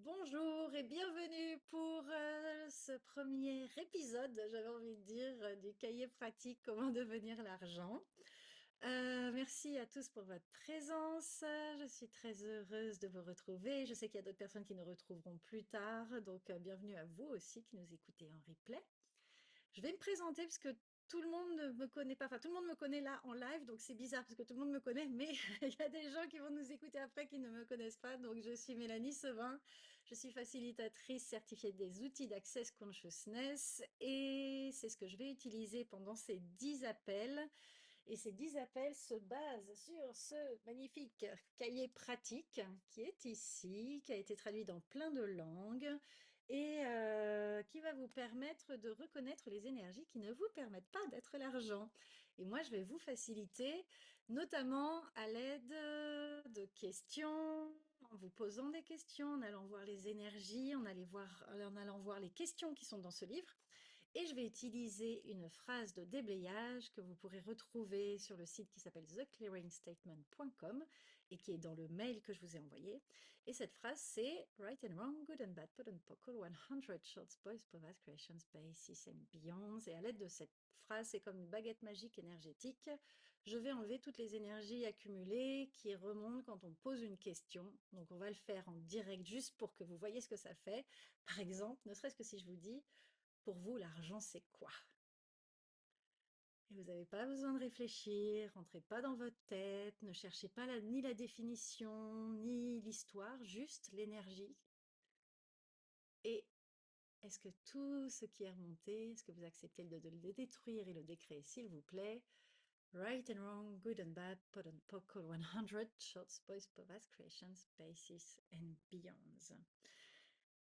Bonjour et bienvenue pour ce premier épisode, j'avais envie de dire, du cahier pratique Comment devenir l'argent. Merci à tous pour votre présence. Je suis très heureuse de vous retrouver. Je sais qu'il y a d'autres personnes qui nous retrouveront plus tard, donc bienvenue à vous aussi qui nous écoutez en replay. Je vais me présenter parce que tout le monde ne me connaît pas, enfin tout le monde me connaît là en live, donc c'est bizarre parce que tout le monde me connaît, mais il y a des gens qui vont nous écouter après qui ne me connaissent pas. Donc je suis Mélanie Sevin, je suis facilitatrice certifiée des outils d'Access Consciousness et c'est ce que je vais utiliser pendant ces 10 appels. Et ces 10 appels se basent sur ce magnifique cahier pratique qui est ici, qui a été traduit dans plein de langues et qui va vous permettre de reconnaître les énergies qui ne vous permettent pas d'être l'argent. Et moi, je vais vous faciliter, notamment à l'aide de questions, en vous posant des questions, en allant voir les énergies, en allant voir les questions qui sont dans ce livre. Et je vais utiliser une phrase de déblayage que vous pourrez retrouver sur le site qui s'appelle theclearingstatement.com et qui est dans le mail que je vous ai envoyé. Et cette phrase, c'est Right and wrong, good and bad, put and pockle, 100 shorts, boys, povas, creations, basis and beyonds. Et à l'aide de cette phrase, c'est comme une baguette magique énergétique. Je vais enlever toutes les énergies accumulées qui remontent quand on pose une question. Donc, on va le faire en direct juste pour que vous voyez ce que ça fait. Par exemple, ne serait-ce que si je vous dis pour vous, l'argent, c'est quoi? Et vous n'avez pas besoin de réfléchir, rentrez pas dans votre tête, ne cherchez pas ni la définition, ni l'histoire, juste l'énergie. Et est-ce que tout ce qui est remonté, est-ce que vous acceptez de le détruire et le décréer, s'il vous plaît? Right and wrong, good and bad, pot and pockle, 100, short, spoils, povas, creations, basis and beyonds.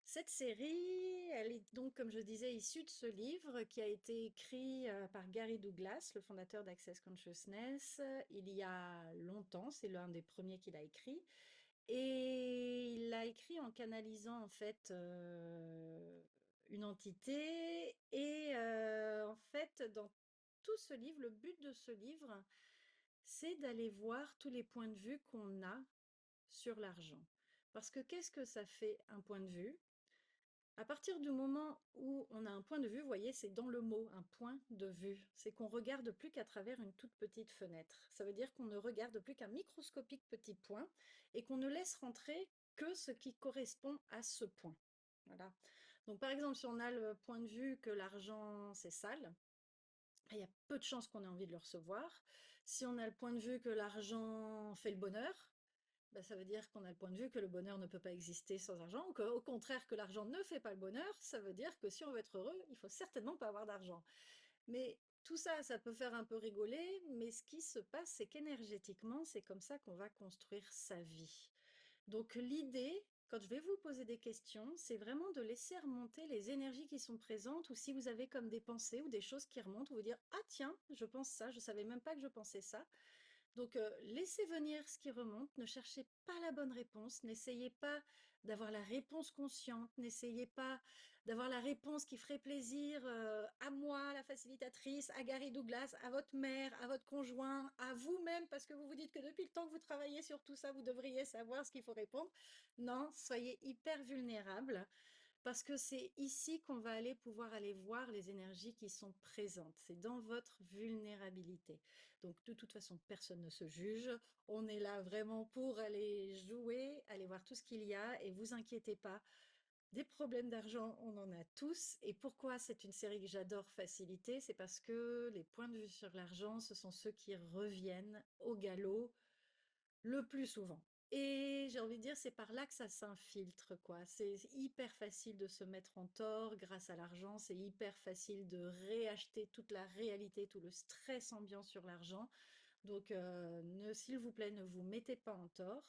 Cette série, elle est donc, comme je disais, issue de ce livre qui a été écrit par Gary Douglas, le fondateur d'Access Consciousness, il y a longtemps. C'est l'un des premiers qu'il a écrit. Et il l'a écrit en canalisant en fait une entité. Et en fait, dans tout ce livre, le but de ce livre, c'est d'aller voir tous les points de vue qu'on a sur l'argent. Parce que qu'est-ce que ça fait un point de vue? À partir du moment où on a un point de vue, vous voyez, c'est dans le mot, un point de vue. C'est qu'on regarde plus qu'à travers une toute petite fenêtre. Ça veut dire qu'on ne regarde plus qu'un microscopique petit point et qu'on ne laisse rentrer que ce qui correspond à ce point. Voilà. Donc, par exemple, si on a le point de vue que l'argent, c'est sale, il y a peu de chances qu'on ait envie de le recevoir. Si on a le point de vue que l'argent fait le bonheur, bah, ça veut dire qu'on a le point de vue que le bonheur ne peut pas exister sans argent, ou qu'au contraire que l'argent ne fait pas le bonheur, ça veut dire que si on veut être heureux, il faut certainement pas avoir d'argent. Mais tout ça, ça peut faire un peu rigoler, mais ce qui se passe, c'est qu'énergétiquement, c'est comme ça qu'on va construire sa vie. Donc l'idée, quand je vais vous poser des questions, c'est vraiment de laisser remonter les énergies qui sont présentes, ou si vous avez comme des pensées ou des choses qui remontent, vous dire, ah tiens, je pense ça, je savais même pas que je pensais ça. Donc, laissez venir ce qui remonte, ne cherchez pas la bonne réponse, n'essayez pas d'avoir la réponse consciente, n'essayez pas d'avoir la réponse qui ferait plaisir à moi, la facilitatrice, à Gary Douglas, à votre mère, à votre conjoint, à vous-même, parce que vous vous dites que depuis le temps que vous travaillez sur tout ça, vous devriez savoir ce qu'il faut répondre. Non, soyez hyper vulnérable. Parce que c'est ici qu'on va aller pouvoir aller voir les énergies qui sont présentes. C'est dans votre vulnérabilité. Donc, de toute façon, personne ne se juge. On est là vraiment pour aller jouer, aller voir tout ce qu'il y a et vous inquiétez pas. Des problèmes d'argent, on en a tous. Et pourquoi c'est une série que j'adore faciliter? C'est parce que les points de vue sur l'argent, ce sont ceux qui reviennent au galop le plus souvent. Et j'ai envie de dire, c'est par là que ça s'infiltre, quoi. C'est hyper facile de se mettre en tort grâce à l'argent. C'est hyper facile de réacheter toute la réalité, tout le stress ambiant sur l'argent. Donc, s'il vous plaît, ne vous mettez pas en tort.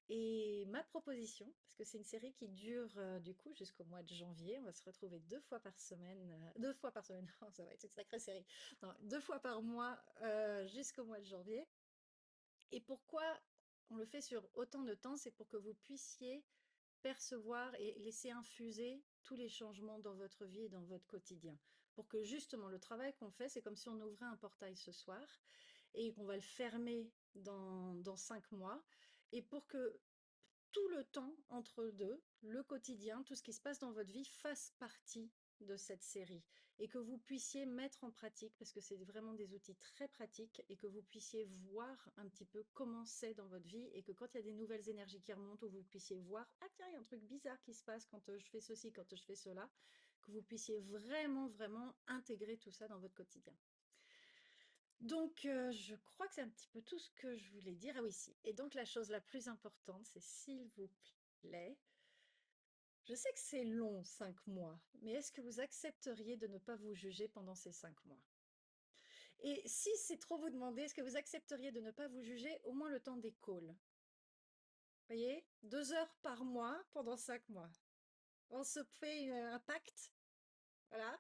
Et ma proposition, parce que c'est une série qui dure du coup jusqu'au mois de janvier, on va se retrouver 2 fois par semaine, 2 fois par semaine, oh, ça va être une sacrée série, non, 2 fois par mois jusqu'au mois de janvier. Et pourquoi on le fait sur autant de temps? C'est pour que vous puissiez percevoir et laisser infuser tous les changements dans votre vie et dans votre quotidien. Pour que justement le travail qu'on fait, c'est comme si on ouvrait un portail ce soir et qu'on va le fermer dans 5 mois. Et pour que tout le temps entre deux, le quotidien, tout ce qui se passe dans votre vie fasse partie de cette série et que vous puissiez mettre en pratique, parce que c'est vraiment des outils très pratiques, et que vous puissiez voir un petit peu comment c'est dans votre vie, et que quand il y a des nouvelles énergies qui remontent, vous puissiez voir, ah tiens, il y a un truc bizarre qui se passe quand je fais ceci, quand je fais cela, que vous puissiez vraiment, vraiment intégrer tout ça dans votre quotidien. Donc, je crois que c'est un petit peu tout ce que je voulais dire. Ah oui, si. Et donc, la chose la plus importante, c'est s'il vous plaît, je sais que c'est long, 5 mois, mais est-ce que vous accepteriez de ne pas vous juger pendant ces 5 mois? Et si c'est trop vous demander, est-ce que vous accepteriez de ne pas vous juger au moins le temps des calls? Vous voyez? 2 heures par mois pendant 5 mois. On se fait un pacte, voilà,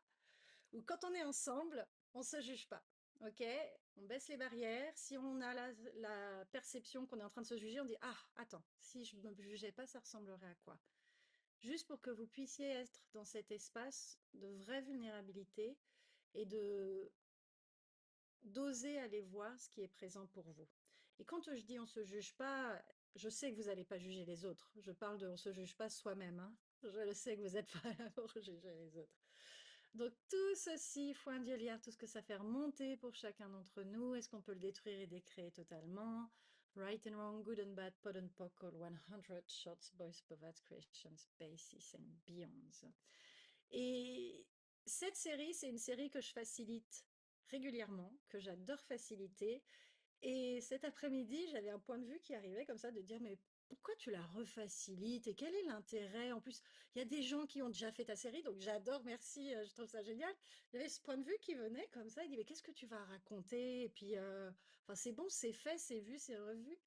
où quand on est ensemble, on ne se juge pas. Ok? On baisse les barrières. Si on a la perception qu'on est en train de se juger, on dit, ah, attends, si je ne me jugeais pas, ça ressemblerait à quoi? Juste pour que vous puissiez être dans cet espace de vraie vulnérabilité et d'oser aller voir ce qui est présent pour vous. Et quand je dis on se juge pas, je sais que vous n'allez pas juger les autres. Je parle de on se juge pas soi-même, hein. Je le sais que vous n'êtes pas là pour juger les autres. Donc tout ceci, foin dieu tout ce que ça fait remonter pour chacun d'entre nous, est-ce qu'on peut le détruire et décréer totalement? Right and wrong, good and bad, pod and pockle, 100 shots, boys, povats, creations, basis and beyonds. Et cette série, c'est une série que je facilite régulièrement, que j'adore faciliter. Et cet après-midi, j'avais un point de vue qui arrivait comme ça de dire, mais pourquoi tu la refacilites et quel est l'intérêt? En plus, il y a des gens qui ont déjà fait ta série, donc j'adore, merci, je trouve ça génial. Il y avait ce point de vue qui venait comme ça, il dit, mais qu'est-ce que tu vas raconter? Et puis, enfin, c'est bon, c'est fait, c'est vu, c'est revu.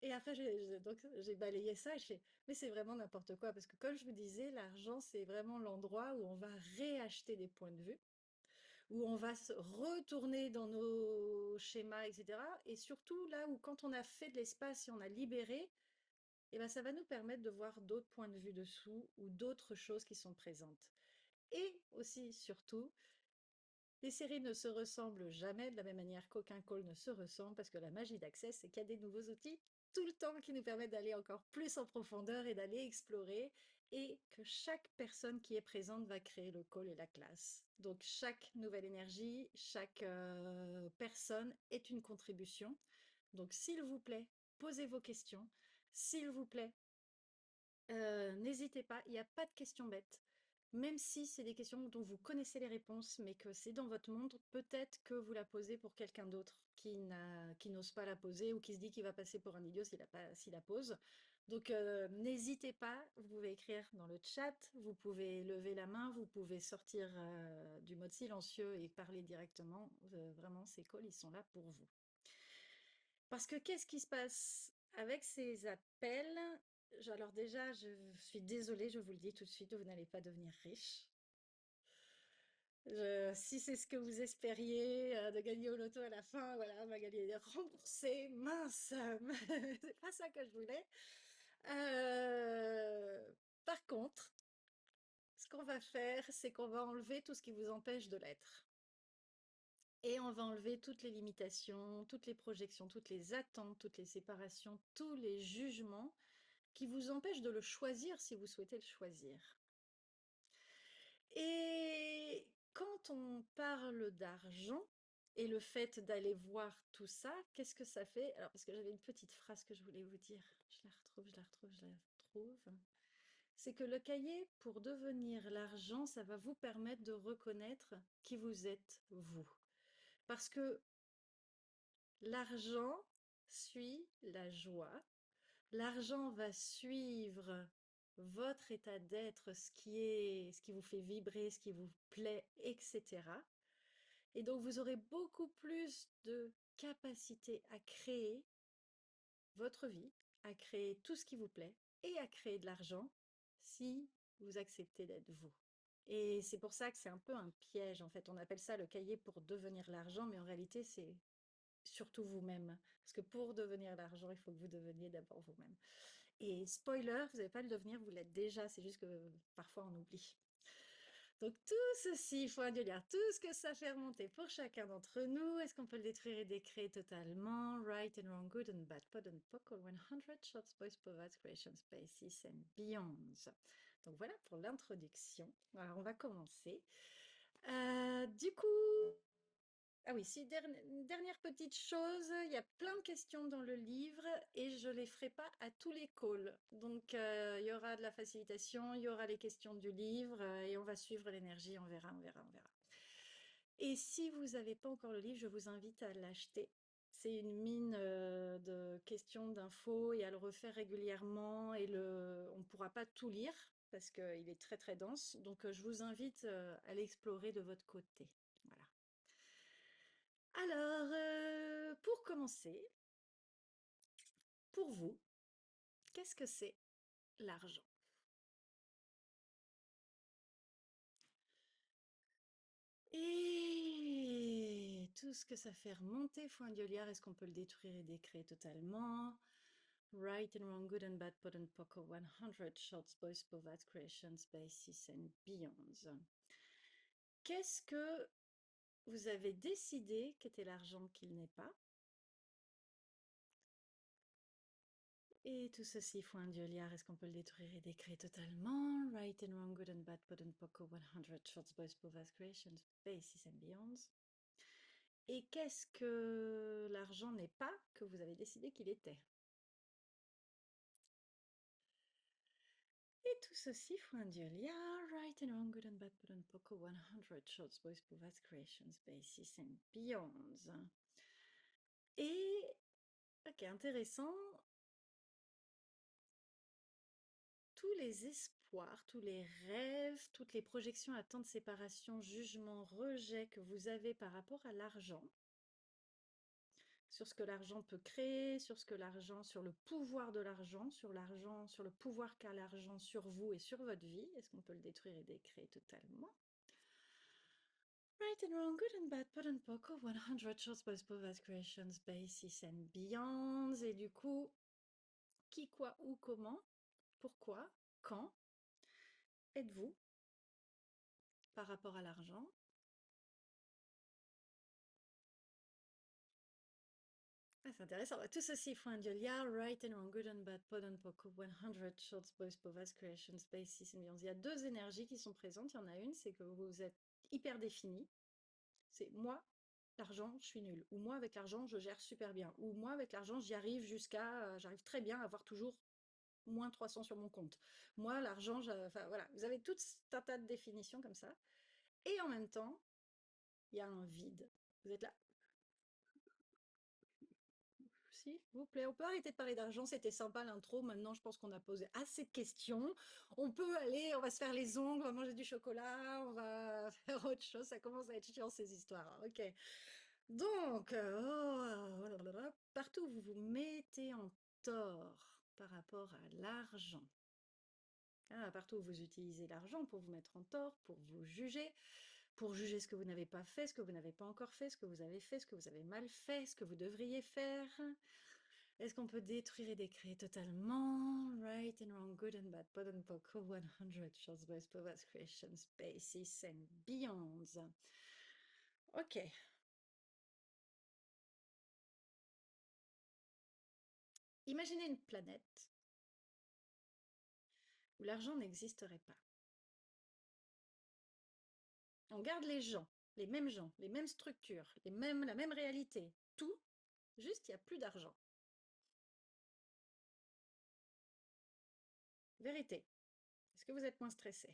Et après, donc, j'ai balayé ça et je fais, mais c'est vraiment n'importe quoi, parce que comme je vous disais, l'argent, c'est vraiment l'endroit où on va réacheter des points de vue, où on va se retourner dans nos schémas, etc. Et surtout là où quand on a fait de l'espace et on a libéré, eh ben, ça va nous permettre de voir d'autres points de vue dessous ou d'autres choses qui sont présentes. Et aussi, surtout, les séries ne se ressemblent jamais de la même manière qu'aucun call ne se ressemble, parce que la magie d'Access, c'est qu'il y a des nouveaux outils tout le temps qui nous permettent d'aller encore plus en profondeur et d'aller explorer, et que chaque personne qui est présente va créer le call et la classe. Donc chaque nouvelle énergie, chaque personne est une contribution. Donc s'il vous plaît, posez vos questions. S'il vous plaît, n'hésitez pas, il n'y a pas de questions bêtes. Même si c'est des questions dont vous connaissez les réponses, mais que c'est dans votre monde, peut-être que vous la posez pour quelqu'un d'autre qui n'ose pas la poser ou qui se dit qu'il va passer pour un idiot s'il la pose. Donc n'hésitez pas, vous pouvez écrire dans le chat, vous pouvez lever la main, vous pouvez sortir du mode silencieux et parler directement. Vraiment, ces calls, ils sont là pour vous. Parce que qu'est-ce qui se passe avec ces appels? Alors déjà, je suis désolée, je vous le dis tout de suite, vous n'allez pas devenir riche. Si c'est ce que vous espériez, de gagner au loto à la fin, voilà, Magali remboursé, mince, c'est pas ça que je voulais. Par contre, ce qu'on va faire, c'est qu'on va enlever tout ce qui vous empêche de l'être. Et on va enlever toutes les limitations, toutes les projections, toutes les attentes, toutes les séparations, tous les jugements qui vous empêchent de le choisir si vous souhaitez le choisir. Et quand on parle d'argent et le fait d'aller voir tout ça, qu'est-ce que ça fait? Alors, parce que j'avais une petite phrase que je voulais vous dire. Je la retrouve, je la retrouve, je la retrouve. C'est que le cahier pour devenir l'argent, ça va vous permettre de reconnaître qui vous êtes, vous. Parce que l'argent suit la joie. L'argent va suivre votre état d'être, ce qui vous fait vibrer, ce qui vous plaît, etc. Et donc, vous aurez beaucoup plus de capacité à créer votre vie, à créer tout ce qui vous plaît et à créer de l'argent si vous acceptez d'être vous. Et c'est pour ça que c'est un peu un piège, en fait. On appelle ça le cahier pour devenir l'argent, mais en réalité, c'est surtout vous-même. Parce que pour devenir l'argent, il faut que vous deveniez d'abord vous-même. Et spoiler, vous n'allez pas le devenir, vous l'êtes déjà, c'est juste que parfois on oublie. Donc tout ceci, il faut dire tout ce que ça fait remonter pour chacun d'entre nous. Est-ce qu'on peut le détruire et décréer totalement? Right and wrong, good and bad, pod and poco, 100 shots, boys, povats, creation spaces and beyonds. Donc voilà pour l'introduction. Alors on va commencer. Du coup, ah oui, si, dernière petite chose, il y a plein de questions dans le livre et je les ferai pas à tous les calls. Donc, il y aura de la facilitation, il y aura les questions du livre et on va suivre l'énergie, on verra, on verra, on verra. Et si vous n'avez pas encore le livre, je vous invite à l'acheter. C'est une mine de questions, d'infos et à le refaire régulièrement et on ne pourra pas tout lire parce qu'il est très très dense. Donc, je vous invite à l'explorer de votre côté. Voilà. Alors, pour commencer, pour vous, qu'est-ce que c'est l'argent? Et tout ce que ça fait remonter, Foin Dioliard, est-ce qu'on peut le détruire et décréer totalement? Right and wrong, good and bad, pot and poco, 100 shots, boys, povats, creations, basis and beyonds. Qu'est-ce que vous avez décidé qu'était l'argent qu'il n'est pas? Et tout ceci, Foin Dioliard, est-ce qu'on peut le détruire et décréer totalement? Right and wrong, good and bad, pot and poco, 100 shots, boys, povas, creations, basis and beyonds. Et qu'est-ce que l'argent n'est pas que vous avez décidé qu'il était? Et tout ceci, Foin Dioliard, right and wrong, good and bad, pot and poco, 100 shots, boys, povas, creations, basis and beyonds. Et, ok, intéressant, tous les espoirs, tous les rêves, toutes les projections, attentes, séparation, jugement, rejet que vous avez par rapport à l'argent, sur ce que l'argent peut créer, sur ce que l'argent, sur le pouvoir de l'argent, sur le pouvoir qu'a l'argent sur vous et sur votre vie. Est-ce qu'on peut le détruire et décréer totalement? Right and wrong, good and bad, pot and poco, 100 shots, both povas, creations, basis and beyonds. Et du coup, qui, quoi, où, comment, pourquoi, quand êtes-vous par rapport à l'argent? Ah, c'est intéressant. Tout ceci, Foin Dioliard, Right and Wrong, Good and Bad, Pod and Poco, 100 Shorts, Boys, Povas, Creation, Spaces and Beyond. Il y a deux énergies qui sont présentes. Il y en a une, c'est que vous êtes hyper défini. C'est moi, l'argent, je suis nul. Ou moi, avec l'argent, je gère super bien. Ou moi, avec l'argent, j'y arrive j'arrive très bien à avoir toujours moins 300 sur mon compte. Moi, l'argent, enfin voilà, vous avez tout un tas de définitions comme ça. Et en même temps, il y a un vide. Vous êtes là, s'il vous plaît, on peut arrêter de parler d'argent, c'était sympa l'intro. Maintenant, je pense qu'on a posé assez de questions. On peut aller, on va se faire les ongles, on va manger du chocolat, on va faire autre chose. Ça commence à être chiant ces histoires. Ok. Donc, partout où vous vous mettez en tort par rapport à l'argent. Ah, partout où vous utilisez l'argent pour vous mettre en tort, pour juger ce que vous n'avez pas fait, ce que vous n'avez pas encore fait, ce que vous avez fait, ce que vous avez mal fait, ce que vous devriez faire. Est-ce qu'on peut détruire et décréer totalement? Right and wrong, good and bad, pot and poco, 100 shots, boys, povas, creations, basis and beyonds. Ok. Imaginez une planète où l'argent n'existerait pas. On garde les mêmes structures, la même réalité, tout, juste il n'y a plus d'argent. Vérité. Est-ce que vous êtes moins stressé?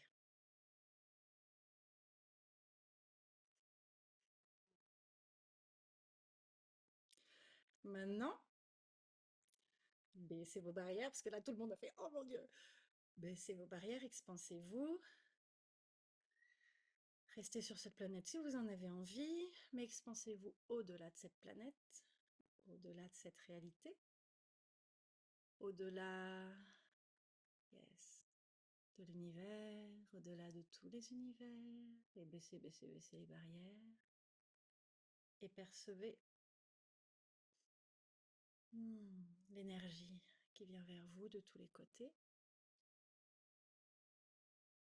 Maintenant, baissez vos barrières, parce que là tout le monde a fait oh mon Dieu! Baissez vos barrières, expansez-vous. Restez sur cette planète si vous en avez envie, mais expansez-vous au-delà de cette planète, au-delà de cette réalité, au-delà, yes, de l'univers, au-delà de tous les univers, et baissez, baissez, baissez les barrières, et percevez l'énergie qui vient vers vous de tous les côtés.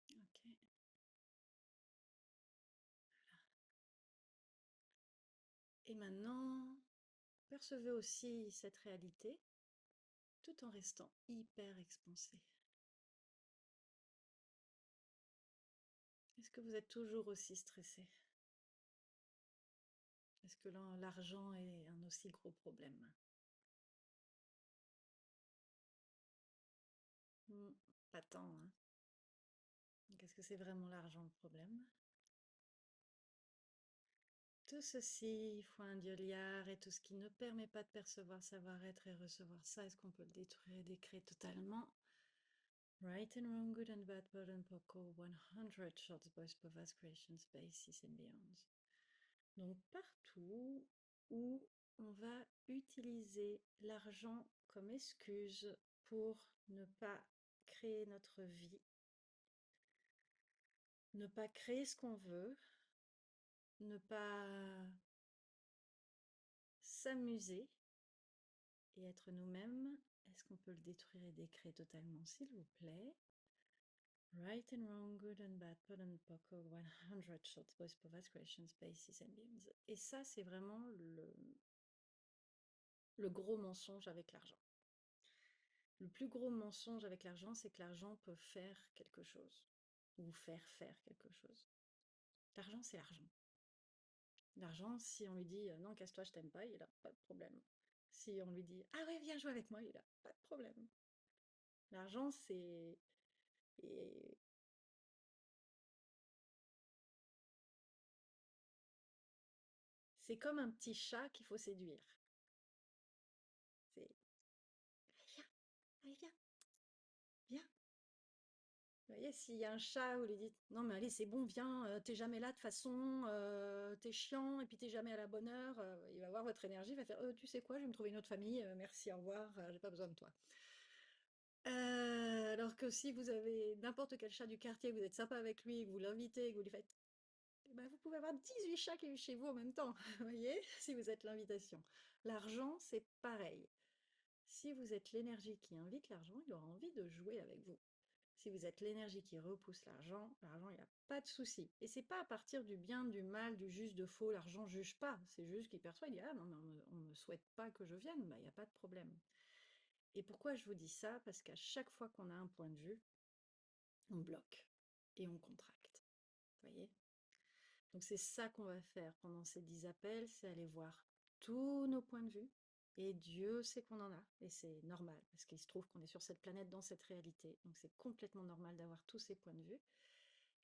Ok. maintenant, percevez aussi cette réalité tout en restant hyper expansé. Est-ce que vous êtes toujours aussi stressé? Est-ce que l'argent est un aussi gros problème? Hmm, pas tant, hein. Qu'est-ce que c'est vraiment l'argent le problème? Tout ceci, foi un Dieu liard, et tout ce qui ne permet pas de percevoir, savoir-être et recevoir ça, est-ce qu'on peut le détruire et décréter totalement? Right and wrong, good and bad, good and poco, 100 shots, boys, povas, creation, spaces and beyonds. Donc partout où on va utiliser l'argent comme excuse pour ne pas créer notre vie, ne pas créer ce qu'on veut, ne pas s'amuser et être nous-mêmes, est-ce qu'on peut le détruire et décréter totalement, s'il vous plaît? Right and wrong, good and bad, good and poco, 100 shots, boys, povas, creation, spaces and beyonds. Et ça, c'est vraiment le gros mensonge avec l'argent. Le plus gros mensonge avec l'argent, c'est que l'argent peut faire quelque chose ou faire quelque chose. L'argent, c'est l'argent. L'argent, si on lui dit non, casse-toi, je t'aime pas, il a pas de problème. Si on lui dit ah ouais, viens jouer avec moi, il a pas de problème. L'argent, et c'est comme un petit chat qu'il faut séduire. C'est allez, viens, viens. Vous voyez, s'il y a un chat, vous lui dites non, mais allez, c'est bon, viens, t'es jamais là de toute façon, t'es chiant, et puis t'es jamais à la bonne heure, il va voir votre énergie, il va faire tu sais quoi, je vais me trouver une autre famille, merci, au revoir, j'ai pas besoin de toi. Alors que si vous avez n'importe quel chat du quartier, vous êtes sympa avec lui, que vous l'invitez, que vous lui faites, eh ben, vous pouvez avoir 18 chats qui vivent chez vous en même temps, vous voyez, si vous êtes l'invitation. L'argent, c'est pareil. Si vous êtes l'énergie qui invite l'argent, il aura envie de jouer avec vous. Si vous êtes l'énergie qui repousse l'argent, il n'y a pas de souci. Et c'est pas à partir du bien, du mal, du juste, de faux, l'argent juge pas. C'est juste qu'il perçoit, il dit ah non, mais on me souhaite pas que je vienne, bah il n'y a pas de problème. Et pourquoi je vous dis ça? Parce qu'à chaque fois qu'on a un point de vue, on bloque et on contracte. Vous voyez? Donc c'est ça qu'on va faire pendant ces 10 appels, c'est aller voir tous nos points de vue. Et Dieu sait qu'on en a, et c'est normal, parce qu'il se trouve qu'on est sur cette planète dans cette réalité. Donc c'est complètement normal d'avoir tous ces points de vue.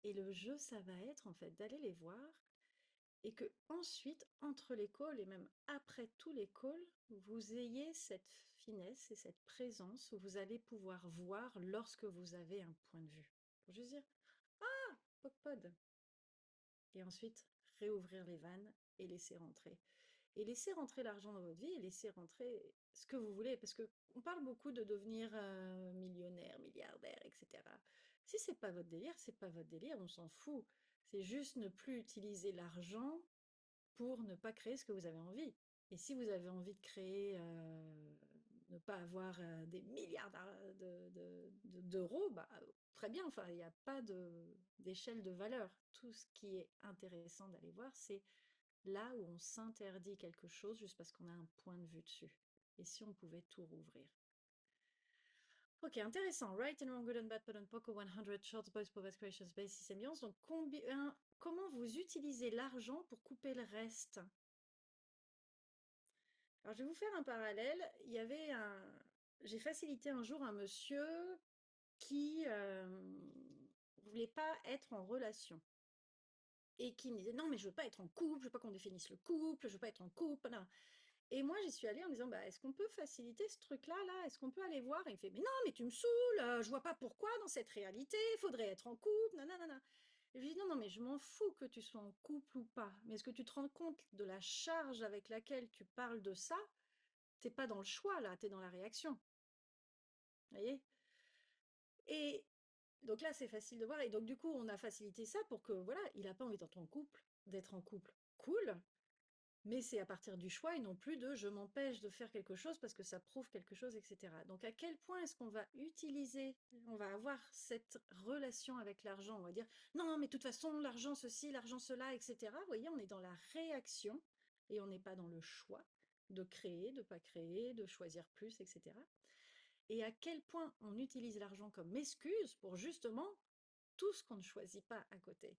Et le jeu, ça va être en fait d'aller les voir et que ensuite, entre les calls et même après tous les calls, vous ayez cette finesse et cette présence où vous allez pouvoir voir lorsque vous avez un point de vue. Pour juste dire ah, PocPod. Et ensuite, réouvrir les vannes et laisser rentrer. Et laisser rentrer l'argent dans votre vie et laisser rentrer ce que vous voulez. Parce qu'on parle beaucoup de devenir millionnaire, milliardaire, etc. Si c'est pas votre délire, c'est pas votre délire, on s'en fout. C'est juste ne plus utiliser l'argent pour ne pas créer ce que vous avez envie. Et si vous avez envie de créer, ne pas avoir des milliards d'euros, bah, très bien, enfin, il n'y a pas d'échelle de valeur. Tout ce qui est intéressant d'aller voir, c'est là où on s'interdit quelque chose juste parce qu'on a un point de vue dessus. Et si on pouvait tout rouvrir. Ok, intéressant. Right and wrong, good and bad, good and poco, 100 shorts, boys, povas, creations, basis, ambiance. Donc, comment vous utilisez l'argent pour couper le reste? Alors, je vais vous faire un parallèle. J'ai facilité un jour un monsieur qui voulait pas être en relation et qui me disait non mais je veux pas être en couple, je veux pas qu'on définisse le couple, je veux pas être en couple. Non. Et moi j'y suis allée en me disant bah est-ce qu'on peut faciliter ce truc-là là? Est-ce qu'on peut aller voir? Et il me fait mais non mais tu me saoules, je vois pas pourquoi dans cette réalité, il faudrait être en couple, nanana. Et je lui dis non non mais je m'en fous que tu sois en couple ou pas, mais est-ce que tu te rends compte de la charge avec laquelle tu parles de ça? T'es pas dans le choix là, t'es dans la réaction. Vous voyez? Et donc là, c'est facile de voir. Et donc, du coup, on a facilité ça pour que, voilà, il n'a pas envie d'être en couple, cool, mais c'est à partir du choix et non plus de je m'empêche de faire quelque chose parce que ça prouve quelque chose, etc. Donc, à quel point est-ce qu'on va utiliser, on va avoir cette relation avec l'argent? On va dire, non, mais de toute façon, l'argent ceci, l'argent cela, etc. Vous voyez, on est dans la réaction et on n'est pas dans le choix de créer, de pas créer, de choisir plus, etc. Et à quel point on utilise l'argent comme excuse pour justement tout ce qu'on ne choisit pas à côté.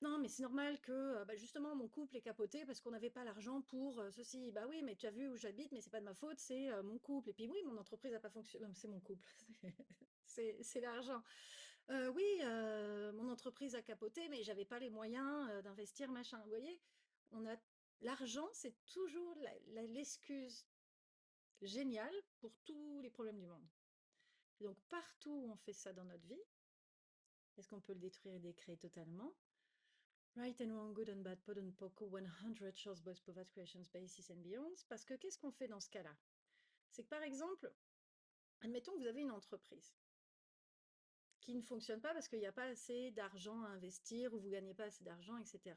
Non, mais c'est normal que bah, justement mon couple est capoté parce qu'on n'avait pas l'argent pour ceci. Bah oui, mais tu as vu où j'habite, mais c'est pas de ma faute, c'est mon couple. Et puis oui, mon entreprise n'a pas fonctionné. Non, c'est mon couple, c'est l'argent. Oui, mon entreprise a capoté, mais j'avais pas les moyens d'investir, machin. Vous voyez, on a l'argent, c'est toujours l'excuse géniale pour tous les problèmes du monde. Et donc partout où on fait ça dans notre vie, est-ce qu'on peut le détruire et décréer totalement? Right and wrong, good and bad, pod and poco, 100 shows, boys, povas, creations, basis and beyonds. Parce que qu'est-ce qu'on fait dans ce cas-là? C'est que par exemple, admettons que vous avez une entreprise qui ne fonctionne pas parce qu'il n'y a pas assez d'argent à investir ou vous ne gagnez pas assez d'argent, etc.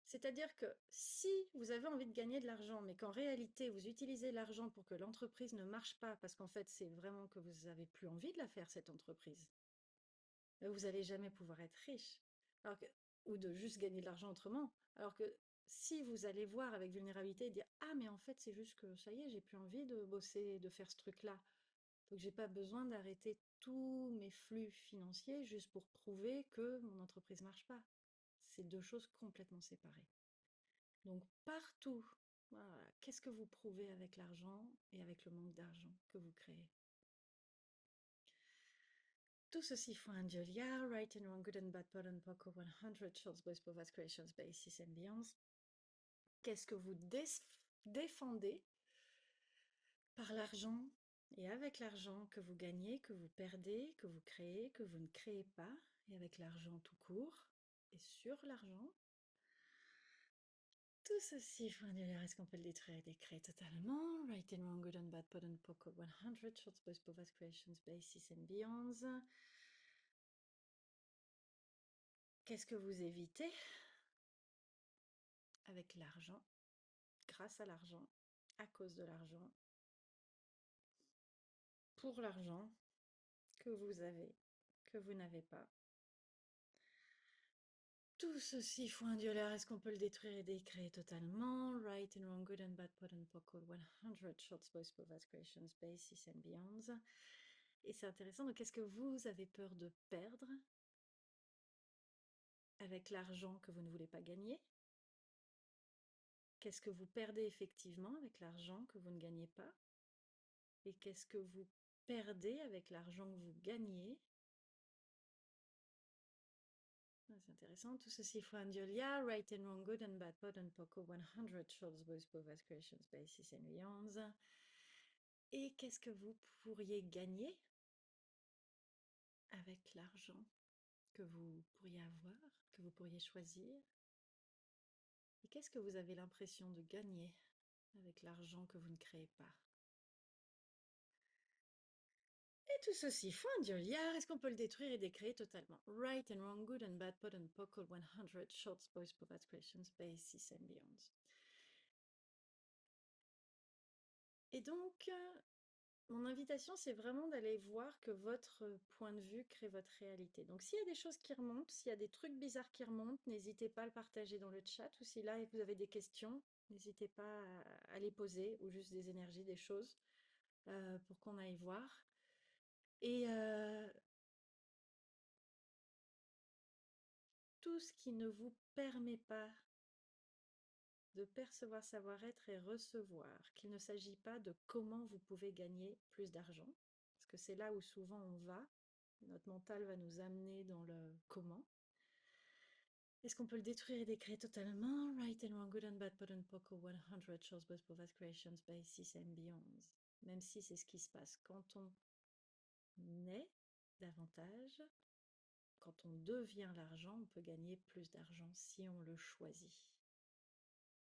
C'est-à-dire que si vous avez envie de gagner de l'argent, mais qu'en réalité vous utilisez l'argent pour que l'entreprise ne marche pas, parce qu'en fait c'est vraiment que vous n'avez plus envie de la faire, cette entreprise, vous n'allez jamais pouvoir être riche. Alors que, ou de juste gagner de l'argent autrement. Alors que si vous allez voir avec vulnérabilité et dire ah mais en fait c'est juste que ça y est, j'ai plus envie de bosser, de faire ce truc-là. Donc j'ai pas besoin d'arrêter tous mes flux financiers juste pour prouver que mon entreprise marche pas. C'est deux choses complètement séparées. Donc partout, voilà, qu'est-ce que vous prouvez avec l'argent et avec le manque d'argent que vous créez? Tout ceci font un Julia, right and wrong, good and bad, pod and poco, 100 shorts, boys, povas, creations, basis and beyonds. Qu'est-ce que vous défendez par l'argent et avec l'argent que vous gagnez, que vous perdez, que vous créez, que vous ne créez pas, et avec l'argent tout court, et sur l'argent? Tout ceci font un Julia, est-ce qu'on peut le détruire et décréer totalement? Right and wrong, good and bad, pod and poco, 100 shorts, boys, povas, creations, basis and beyonds. Qu'est-ce que vous évitez avec l'argent, grâce à l'argent, à cause de l'argent, pour l'argent que vous avez, que vous n'avez pas? Tout ceci font un Dieu est-ce qu'on peut le détruire et décréer totalement? Right and wrong, good and bad, pot and poco, 100 shorts, boys, povas, creations, basis and beyonds. Et c'est intéressant, donc qu'est-ce que vous avez peur de perdre avec l'argent que vous ne voulez pas gagner? Qu'est-ce que vous perdez effectivement avec l'argent que vous ne gagnez pas? Et qu'est-ce que vous perdez avec l'argent que vous gagnez? C'est intéressant. Tout ceci fue un Diolia, right and wrong, good and bad, pot and poco, 100 shorts, boys, povas, creations, basis and beyonds. Et qu'est-ce que vous pourriez gagner avec l'argent que vous pourriez avoir, que vous pourriez choisir? Et qu'est-ce que vous avez l'impression de gagner avec l'argent que vous ne créez pas? Et tout ceci font un Diolia, est-ce qu'on peut le détruire et décréer totalement? Right and wrong, good and bad, pot and poco, 100 shorts, boys, povas, creations, basis and beyonds. Et donc, mon invitation, c'est vraiment d'aller voir que votre point de vue crée votre réalité. Donc, s'il y a des choses qui remontent, s'il y a des trucs bizarres qui remontent, n'hésitez pas à le partager dans le chat. Ou si là, vous avez des questions, n'hésitez pas à les poser, ou juste des énergies, des choses, pour qu'on aille voir. Et tout ce qui ne vous permet pas de percevoir, savoir-être et recevoir, qu'il ne s'agit pas de comment vous pouvez gagner plus d'argent, parce que c'est là où souvent on va. Notre mental va nous amener dans le comment. Est-ce qu'on peut le détruire et décréer totalement? Right and wrong, good and bad, pot and poco, 100 shows, both povas, creations, basis and beyonds. Même si c'est ce qui se passe quand on est davantage, quand on devient l'argent, on peut gagner plus d'argent si on le choisit.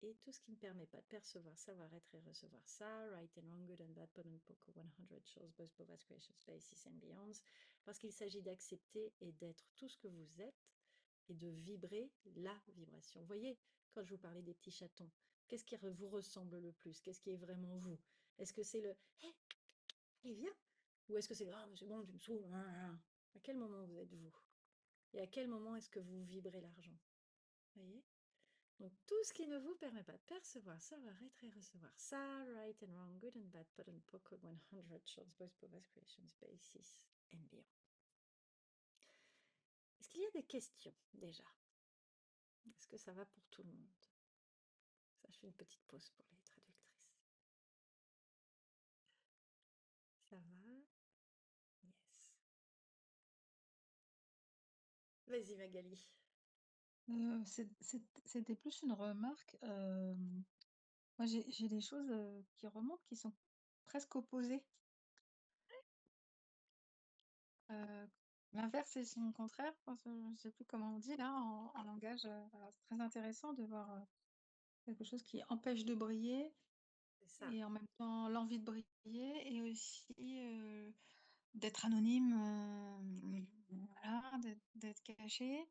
Et tout ce qui ne permet pas de percevoir, savoir-être et recevoir ça, right and wrong, good and bad, pot and poco, 100 shows, both povas, creations, basis and beyonds, parce qu'il s'agit d'accepter et d'être tout ce que vous êtes et de vibrer la vibration. Vous voyez, quand je vous parlais des petits chatons, qu'est-ce qui vous ressemble le plus? Qu'est-ce qui est vraiment vous? Est-ce que c'est le hey, hey, viens? Ou est-ce que c'est le ah, c'est bon, tu me saoules? À quel moment vous êtes vous? Et à quel moment est-ce que vous vibrez l'argent? Vous voyez? Donc, tout ce qui ne vous permet pas de percevoir, savoir être et recevoir ça, right and wrong, good and bad, pot and poker, 100 shots, boys, povas, creations, basis, and beyond. Est-ce qu'il y a des questions déjà? Est-ce que ça va pour tout le monde? Ça, je fais une petite pause pour les traductrices. Ça va? Yes. Vas-y, Magali. C'était plus une remarque. Moi, j'ai des choses qui remontent qui sont presque opposées. Euh, L'inverse et son contraire. Enfin, je ne sais plus comment on dit là en langage. Alors, c'est très intéressant de voir quelque chose qui empêche de briller C'est ça. et en même temps l'envie de briller et aussi d'être anonyme, voilà, d'être caché.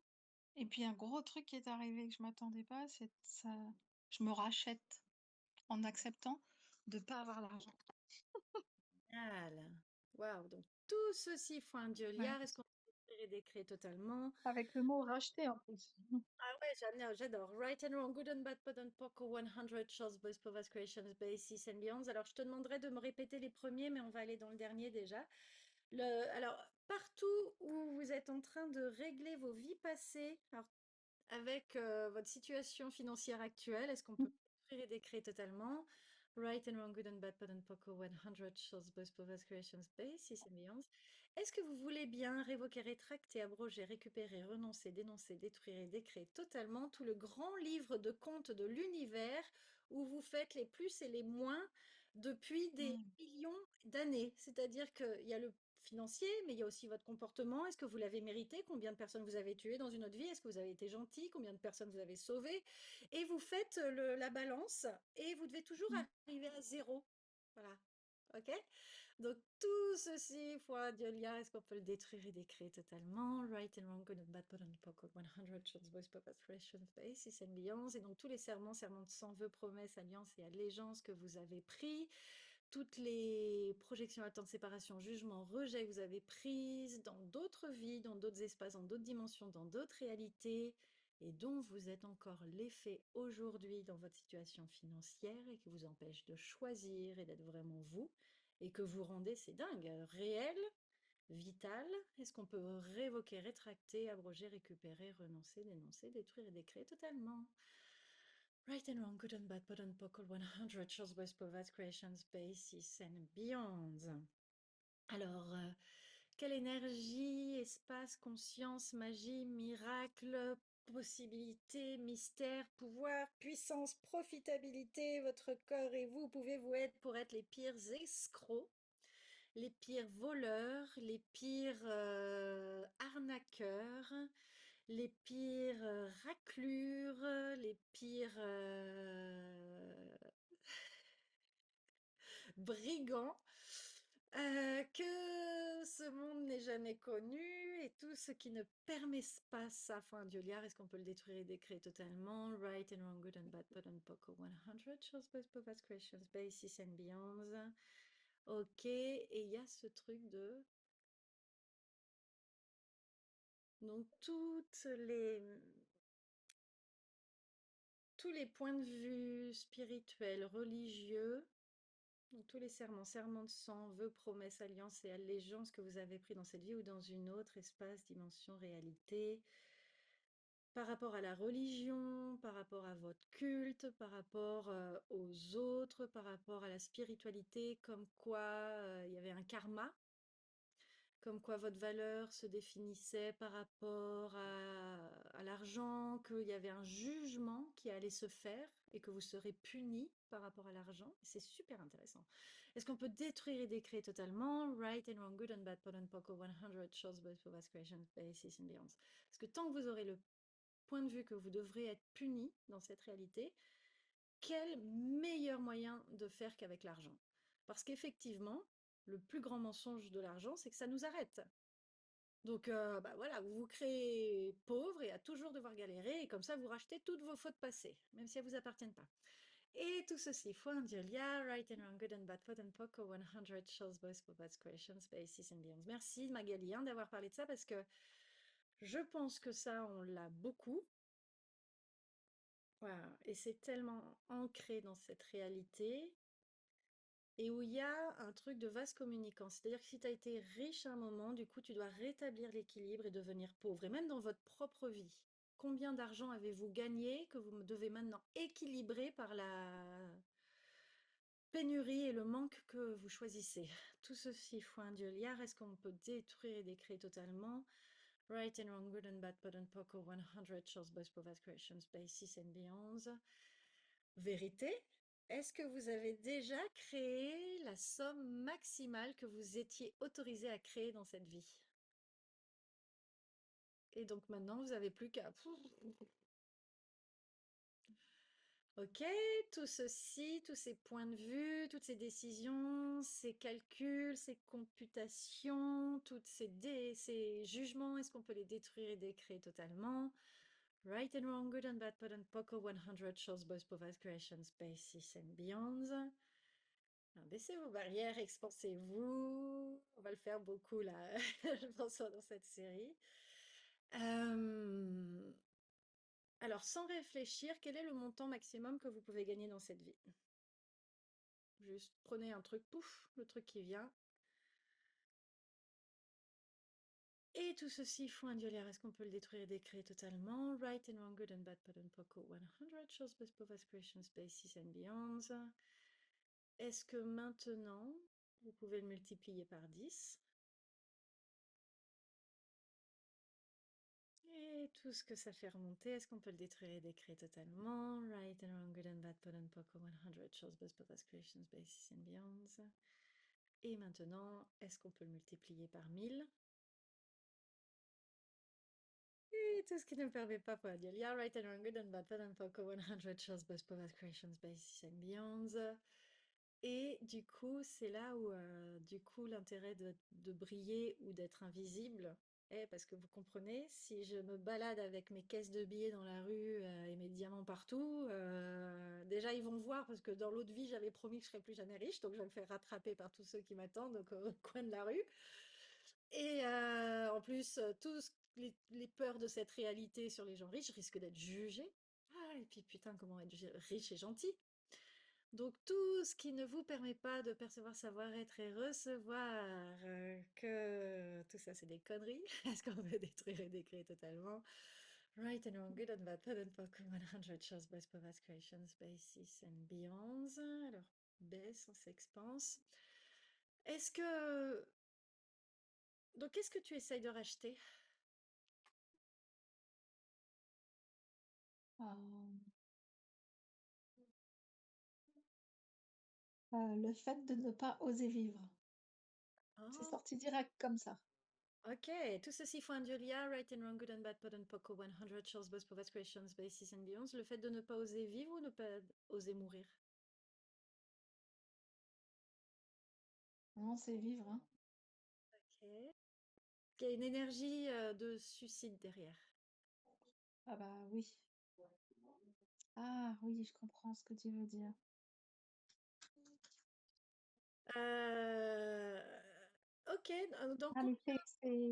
Et puis un gros truc qui est arrivé que je m'attendais pas, c'est ça. Je me rachète en acceptant de pas avoir l'argent. Génial. Waouh. Donc, tout ceci fois un Ouais. dieu. Est-ce qu'on peut écrire et décrire totalement? Avec le mot racheter en plus. Ah ouais, j'adore. Right and wrong, good and bad, pot and poker, 100 shots, boys, povas, creations, basis and beyonds. Alors, je te demanderai de me répéter les premiers, mais on va aller dans le dernier déjà. Alors, partout où vous êtes en train de régler vos vies passées, alors, avec votre situation financière actuelle, est-ce qu'on peut écrire et décrire totalement? Right and wrong, good and bad, pot and poker, 100 shots, boys, povas, creations, basis and beyonds. Est-ce que vous voulez bien révoquer, rétracter, abroger, récupérer, renoncer, dénoncer, détruire et décréer totalement tout le grand livre de comptes de l'univers où vous faites les plus et les moins depuis des Mm. millions d'années? C'est-à-dire qu'il y a le financier, mais il y a aussi votre comportement. Est-ce que vous l'avez mérité? Combien de personnes vous avez tuées dans une autre vie? Est-ce que vous avez été gentil? Combien de personnes vous avez sauvées? Et vous faites la balance et vous devez toujours Mm. arriver à zéro. Voilà. OK? Donc, tout ceci, foi, Dieu, est-ce qu'on peut le détruire et décrire totalement? Right and wrong, good and bad, pot and poker, 100 shots, boys, papas, creation, basis and beyond. Et donc, tous les serments de sang, vœux, promesses, alliances et allégeances que vous avez pris, toutes les projections, attentes, séparation, jugement, rejet que vous avez prises dans d'autres vies, dans d'autres espaces, dans d'autres dimensions, dans d'autres réalités, et dont vous êtes encore l'effet aujourd'hui dans votre situation financière et qui vous empêche de choisir et d'être vraiment vous, et que vous rendez, c'est dingue, réel, vital. Est-ce qu'on peut révoquer, rétracter, abroger, récupérer, renoncer, dénoncer, détruire et décréer totalement? Right and wrong, good and bad, pot and poker, 100 shows, boys, povas, creations, basis and beyond. Alors, quelle énergie, espace, conscience, magie, miracle, possibilité, mystère, pouvoir, puissance, profitabilité, votre corps et vous pouvez-vous être pour être les pires escrocs, les pires voleurs, les pires arnaqueurs, les pires raclures, les pires brigands que ce monde n'ait jamais connu et tout ce qui ne permet pas ça. Enfin, Dieu liard, est-ce qu'on peut le détruire et décréer totalement? Right and wrong, good and bad, pot and poker, 100 shows, past creations, basis and beyonds. Ok, et il y a ce truc de... Donc, tous les points de vue spirituels, religieux, donc, tous les serments, serments de sang, vœux, promesses, alliances et allégeances que vous avez pris dans cette vie ou dans une autre, espace, dimension, réalité, par rapport à la religion, par rapport à votre culte, par rapport aux autres, par rapport à la spiritualité, comme quoi il y avait un karma, comme quoi votre valeur se définissait par rapport à l'argent, qu'il y avait un jugement qui allait se faire et que vous serez puni par rapport à l'argent. C'est super intéressant. Est-ce qu'on peut détruire et décréer totalement right and wrong, good and bad, pot and poker, 100 shows, both of us, creation, basis and beyond? Parce que tant que vous aurez le point de vue que vous devrez être puni dans cette réalité, quel meilleur moyen de faire qu'avec l'argent? Parce qu'effectivement, le plus grand mensonge de l'argent, c'est que ça nous arrête. Donc, bah voilà, vous vous créez pauvre et à toujours devoir galérer, et comme ça, vous rachetez toutes vos fautes passées, même si elles ne vous appartiennent pas. Et tout ceci, foi un Dieu, right and wrong, good and bad, pot and poker, 100 shows, boys, popas, creations, basis and beyond. Merci Magali d'avoir parlé de ça parce que je pense que ça, on l'a beaucoup. Voilà. Et c'est tellement ancré dans cette réalité et où il y a un truc de vase communicant. C'est-à-dire que si tu as été riche à un moment, du coup, tu dois rétablir l'équilibre et devenir pauvre. Et même dans votre propre vie, combien d'argent avez-vous gagné que vous devez maintenant équilibrer par la pénurie et le manque que vous choisissez? Tout ceci fout un dieu liard. Est-ce qu'on peut détruire et décréer totalement? Right and wrong, good and bad, pot and poco, 100 shows, both provide creations, basis and beyonds. Vérité, est-ce que vous avez déjà créé la somme maximale que vous étiez autorisé à créer dans cette vie? Et donc maintenant, vous n'avez plus qu'à... Ok, tout ceci, tous ces points de vue, toutes ces décisions, ces calculs, ces computations, ces jugements, est-ce qu'on peut les détruire et décréer totalement? Right and wrong, good and bad, pot and poco, 100 shows, both provide creations, basis and beyonds. Alors, baissez vos barrières, expansez-vous. On va le faire beaucoup là, je pense, dans cette série. Euh, Alors, sans réfléchir, quel est le montant maximum que vous pouvez gagner dans cette vie? Juste prenez un truc, pouf, le truc qui vient. Et tout ceci fout un dieu liard. Est-ce qu'on peut le détruire et décréer totalement? Right and wrong, good and bad, pot and poco, 100 shows, best of aspirations, basis and beyonds. Est-ce que maintenant, vous pouvez le multiplier par 10? Et tout ce que ça fait remonter, est-ce qu'on peut le détruire et décréer totalement? Right and wrong, good and bad, pot and poco, 100 shows, best of aspirations, basis and beyonds. Et maintenant, est-ce qu'on peut le multiplier par 1000? Et tout ce qui ne permet pas pour dire yeah, right and wrong, good and bad, pot and poco, 100 shows, best of aspirations, basis and beyonds. Et du coup, c'est là où du coup l'intérêt de briller ou d'être invisible est parce que vous comprenez, si je me balade avec mes caisses de billets dans la rue et mes diamants partout, déjà ils vont voir parce que dans l'autre vie j'avais promis que je serais plus jamais riche, donc je vais me faire rattraper par tous ceux qui m'attendent donc, au coin de la rue. Et en plus, les peurs de cette réalité sur les gens riches risquent d'être jugées. Ah, et puis putain, comment être riche et gentil. Donc tout ce qui ne vous permet pas de percevoir, savoir-être et recevoir, que tout ça c'est des conneries. Est-ce qu'on veut détruire et décréer totalement? Right and wrong, good and bad, bad and poco, 100 shows, best of creations, basis and beyonds. Alors, baisse, on s'expanse. Est-ce que... Donc, qu'est-ce que tu essayes de racheter? Euh, le fait de ne pas oser vivre. C'est Oh, sorti direct comme ça. ok. Tout ceci faut un Julia, right and wrong, good and bad, pot and poco, 100 shows, best of creations, basis and beyonds. Le fait de ne pas oser vivre ou ne pas oser mourir? Non, c'est vivre, hein. Ok. Il y a une énergie de suicide derrière. Ah bah oui. Ah oui, je comprends ce que tu veux dire. Euh, ok, dans Ah, mais combien...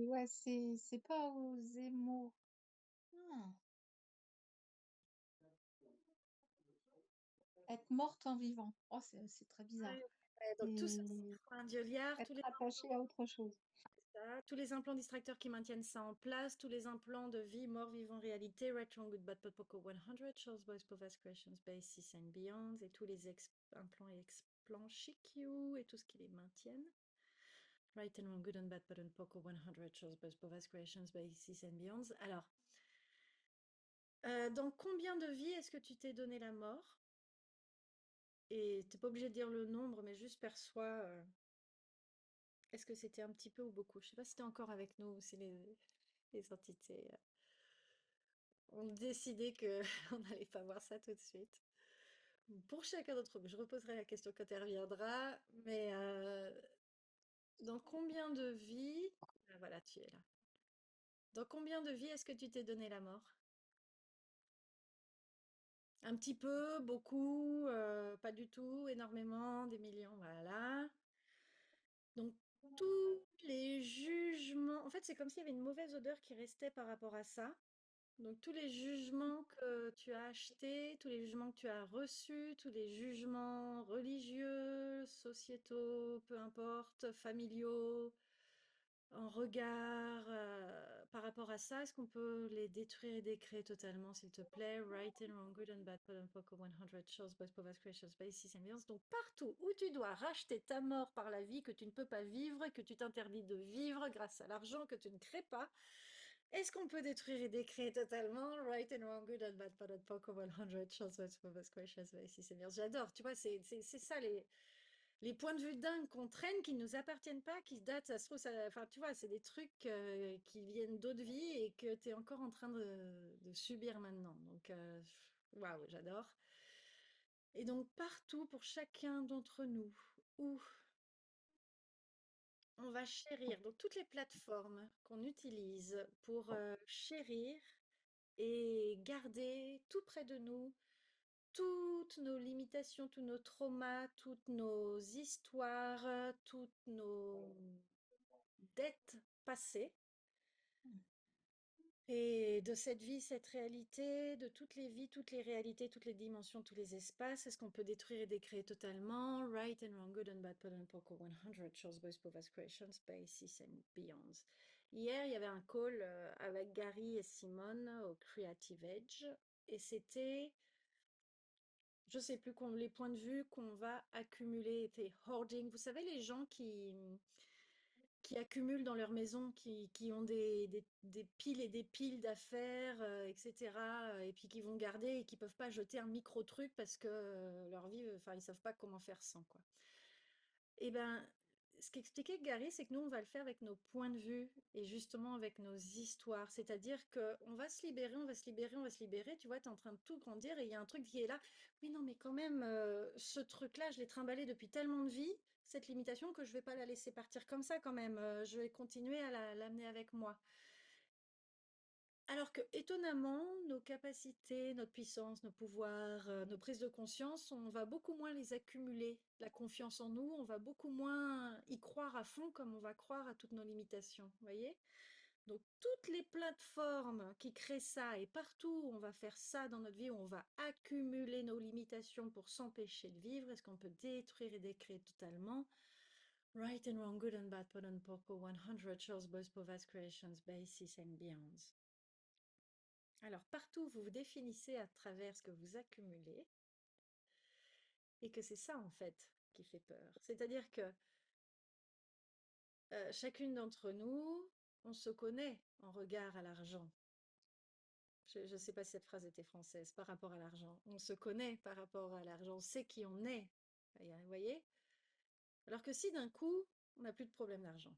ouais, c'est pas oser mourir. Non. Être morte en vivant. Oh, c'est très bizarre. Ouais, ouais, donc tout ça, c'est C'est un dieuliard, être attaché à autre chose. tous les implants distracteurs qui maintiennent ça en place, tous les implants de vie, mort, vivant, réalité, right, wrong, good, bad, pot, poco, 100, shows, boys, povas, questions, basis and beyond, et tous les implants et explants chic you, et tout ce qui les maintiennent. Right and wrong, good and bad, pot and poco, 100, shows, boys, povas, questions, basis and beyond. Alors, dans combien de vies est-ce que tu t'es donné la mort? Et t'es pas obligé de dire le nombre, mais juste perçois, est-ce que c'était un petit peu ou beaucoup? Je sais pas si t'es encore avec nous ou si les entités ont décidé que on n'allait pas voir ça tout de suite. Pour chacun d'entre vous, je reposerai la question quand elle reviendra, mais dans combien de vies, ah, voilà, tu es là. Dans combien de vies est-ce que tu t'es donné la mort? Un petit peu, beaucoup, pas du tout, énormément, des millions, voilà. Donc tous les jugements, en fait, c'est comme s'il y avait une mauvaise odeur qui restait par rapport à ça. Donc tous les jugements que tu as achetés, tous les jugements que tu as reçus, tous les jugements religieux, sociétaux, peu importe, familiaux, en regard par rapport à ça, est-ce qu'on peut les détruire et décréer totalement, s'il te plaît? Right and wrong, good and bad, pot and poco, 100 shows, boys, povas, creations, basis, ambiance. Donc partout où tu dois racheter ta mort par la vie que tu ne peux pas vivre, que tu t'interdis de vivre grâce à l'argent que tu ne crées pas, est-ce qu'on peut détruire et décréer totalement? Right and wrong, good and bad, pot and poco, 100 shows, boys, povas, creations, basis, ambiance. J'adore, tu vois, c'est ça les points de vue dingues qu'on traîne qui ne nous appartiennent pas, qui datent, ça se trouve, enfin, tu vois, c'est des trucs qui viennent d'autres vies et que tu es encore en train de subir maintenant. Donc, waouh, j'adore. Et donc, partout, pour chacun d'entre nous, où on va chérir, donc toutes les plateformes qu'on utilise pour chérir et garder tout près de nous toutes nos limitations, tous nos traumas, toutes nos histoires, toutes nos dettes passées et de cette vie, cette réalité, de toutes les vies, toutes les réalités, toutes les dimensions, tous les espaces. Est-ce qu'on peut détruire et décréer totalement? Right and wrong, good and bad, pot and poco, 100 shows, boys, povas, creations, basis and beyonds. Hier, il y avait un call avec Gary et Simone au Creative Edge et c'était je sais plus les points de vue qu'on va accumuler étaient hoarding. Vous savez, les gens qui accumulent dans leur maison, qui ont des piles et des piles d'affaires, etc. Et puis qui vont garder et qui peuvent pas jeter un micro truc parce que leur vie, enfin, ils savent pas comment faire sans, quoi. Et ben, ce qu'expliquait Gary, c'est que nous, on va le faire avec nos points de vue et justement avec nos histoires. C'est-à-dire qu'on va se libérer, on va se libérer, on va se libérer. Tu vois, tu es en train de tout grandir et il y a un truc qui est là. Oui, non, mais quand même, ce truc-là, je l'ai trimballé depuis tellement de vie, cette limitation, que je vais pas la laisser partir comme ça quand même. Je vais continuer à l'amener avec moi. Alors que, étonnamment, nos capacités, notre puissance, nos pouvoirs, nos prises de conscience, on va beaucoup moins les accumuler. La confiance en nous, on va beaucoup moins y croire à fond comme on va croire à toutes nos limitations. Vous voyez? Donc, toutes les plateformes qui créent ça et partout où on va faire ça dans notre vie, où on va accumuler nos limitations pour s'empêcher de vivre, est-ce qu'on peut détruire et décréer totalement? Right and wrong, good and bad, pot and poco, 100 shows, boys, povas, creations, basis and beyonds. Alors, partout, vous vous définissez à travers ce que vous accumulez et que c'est ça, en fait, qui fait peur. C'est-à-dire que chacune d'entre nous, on se connaît en regard à l'argent. Je ne sais pas si cette phrase était française, par rapport à l'argent. On se connaît par rapport à l'argent, on sait qui on est. Vous voyez? Alors que si d'un coup, on n'a plus de problème d'argent.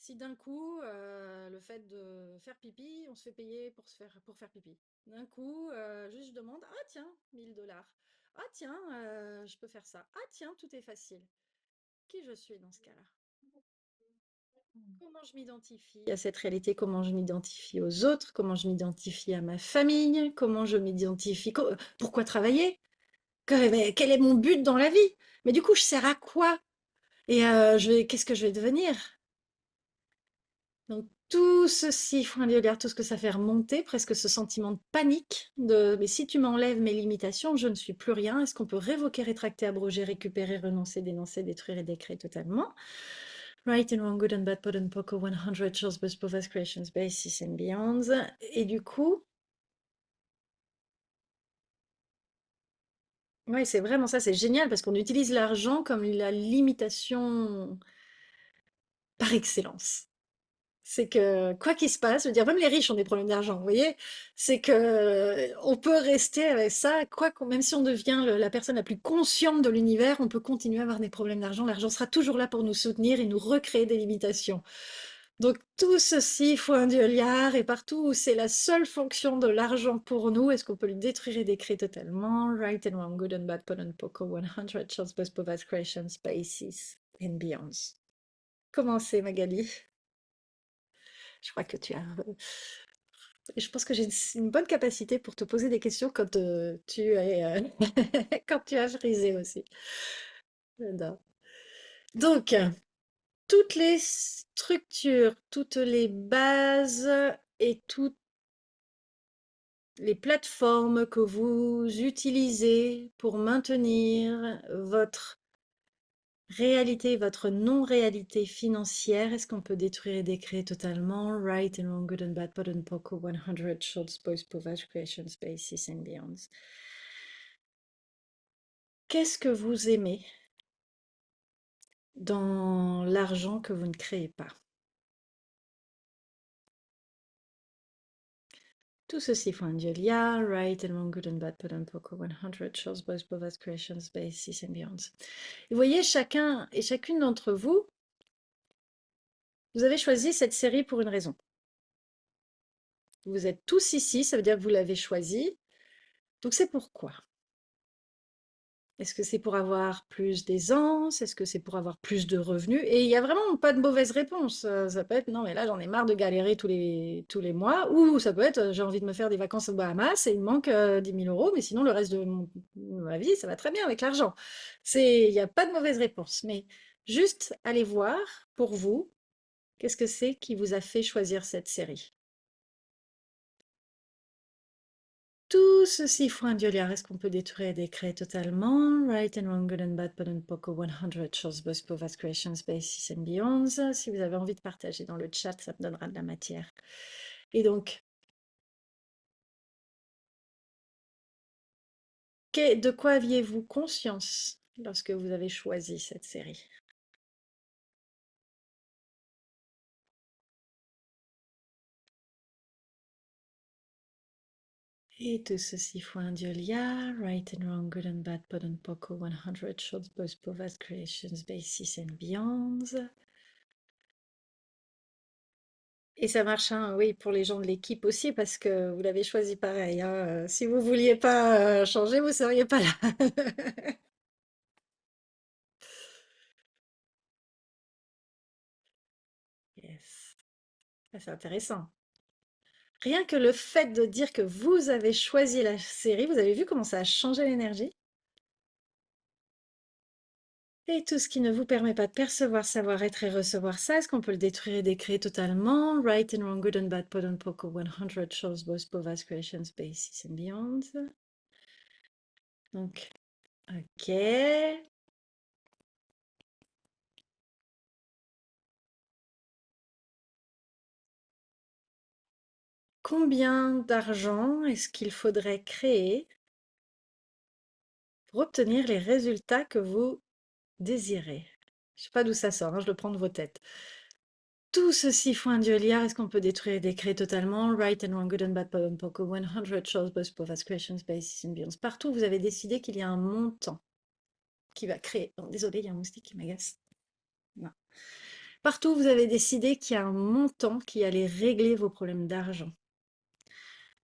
Si d'un coup, le fait de faire pipi, on se fait payer pour faire pipi. D'un coup, juste je demande, ah tiens, 1000 dollars. Ah tiens, je peux faire ça. Ah tiens, tout est facile. Qui je suis dans ce cas-là? Comment je m'identifie à cette réalité? Comment je m'identifie aux autres? Comment je m'identifie à ma famille? Comment je m'identifie? Pourquoi travailler? Quel est mon but dans la vie? Mais du coup, je sers à quoi? Et qu'est-ce que je vais devenir? Donc tout ceci, Liolaire, tout ce que ça fait remonter, presque ce sentiment de panique de mais si tu m'enlèves mes limitations, je ne suis plus rien. Est-ce qu'on peut révoquer, rétracter, abroger, récupérer, renoncer, dénoncer, détruire et décréer totalement? Right and wrong, good and bad, pot and poco, 100 shows, best provas, creations, basis and beyonds. Et du coup, ouais, c'est vraiment ça, c'est génial parce qu'on utilise l'argent comme la limitation par excellence. C'est que quoi qu'il se passe, je veux dire, même les riches ont des problèmes d'argent, vous voyez? C'est que on peut rester avec ça, même si on devient la personne la plus consciente de l'univers, on peut continuer à avoir des problèmes d'argent. L'argent sera toujours là pour nous soutenir et nous recréer des limitations. Donc tout ceci, faut un dueliard, et partout où c'est la seule fonction de l'argent pour nous, est-ce qu'on peut le détruire et décrire totalement? Right and wrong, good and bad, pot and poco, 100 chance, post, povas, creation, spaces and beyonds. Commencez, Magali. Je crois que tu as je pense que j'ai une bonne capacité pour te poser des questions quand tu es quand tu as frisé aussi. J'adore. Donc, toutes les structures, toutes les bases et tout les plateformes que vous utilisez pour maintenir votre réalité, votre non-réalité financière, est-ce qu'on peut détruire et décréer totalement? Right and wrong, good and bad, pot and poco, 100 shorts, boys, povage, creation, spaces and beyonds. Qu'est-ce que vous aimez dans l'argent que vous ne créez pas? Tout ceci font un Dieu. Yeah, right and wrong, good and bad, pot and poco, 100 shorts, boys, povage, creation, spaces and beyonds. Et vous voyez, chacun et chacune d'entre vous, vous avez choisi cette série pour une raison. Vous êtes tous ici, ça veut dire que vous l'avez choisi. Donc c'est pourquoi? Est-ce que c'est pour avoir plus d'aisance? Est-ce que c'est pour avoir plus de revenus? Et il n'y a vraiment pas de mauvaise réponse. Ça peut être non, mais là j'en ai marre de galérer tous les mois. Ou ça peut être j'ai envie de me faire des vacances aux Bahamas et il me manque 10 000 euros, mais sinon le reste de ma vie, ça va très bien avec l'argent. Il n'y a pas de mauvaise réponse. Mais juste allez voir pour vous, qu'est-ce que c'est qui vous a fait choisir cette série? Tout ceci font un Dioliar. Est-ce qu'on peut détruire et décréer totalement? Right and wrong, good and bad, pot and poco, 100 choses, both povas, creation, spaces and beyonds. Si vous avez envie de partager dans le chat, ça me donnera de la matière. Et donc, de quoi aviez-vous conscience lorsque vous avez choisi cette série? Et tout ceci font un Diolia, right and wrong, good and bad, pot and poco, 100 shots, both povas, creations, bases and beyonds. Et ça marche, hein, oui, pour les gens de l'équipe aussi, parce que vous l'avez choisi pareil, hein. Si vous vouliez pas changer, vous seriez pas là. Yes. Ah, c'est intéressant. Rien que le fait de dire que vous avez choisi la série, vous avez vu comment ça a changé l'énergie? Et tout ce qui ne vous permet pas de percevoir, savoir être et recevoir ça, est-ce qu'on peut le détruire et décréer totalement? Right and wrong, good and bad, pot and poco, 100 shows, both povas, creation, spaces and beyond. Donc, ok. Combien d'argent est-ce qu'il faudrait créer pour obtenir les résultats que vous désirez? Je sais pas d'où ça sort, hein, je le prends de vos têtes. Tout ceci font un Dieu-liard, est-ce qu'on peut détruire et décréer totalement? Right and wrong, good and bad, poem, poco, 100 shows, both povas, creations, bases and beyonds. Partout, vous avez décidé qu'il y a un montant qui va créer. Oh, désolé, il y a un moustique qui m'agace. Non. Partout, vous avez décidé qu'il y a un montant qui allait régler vos problèmes d'argent.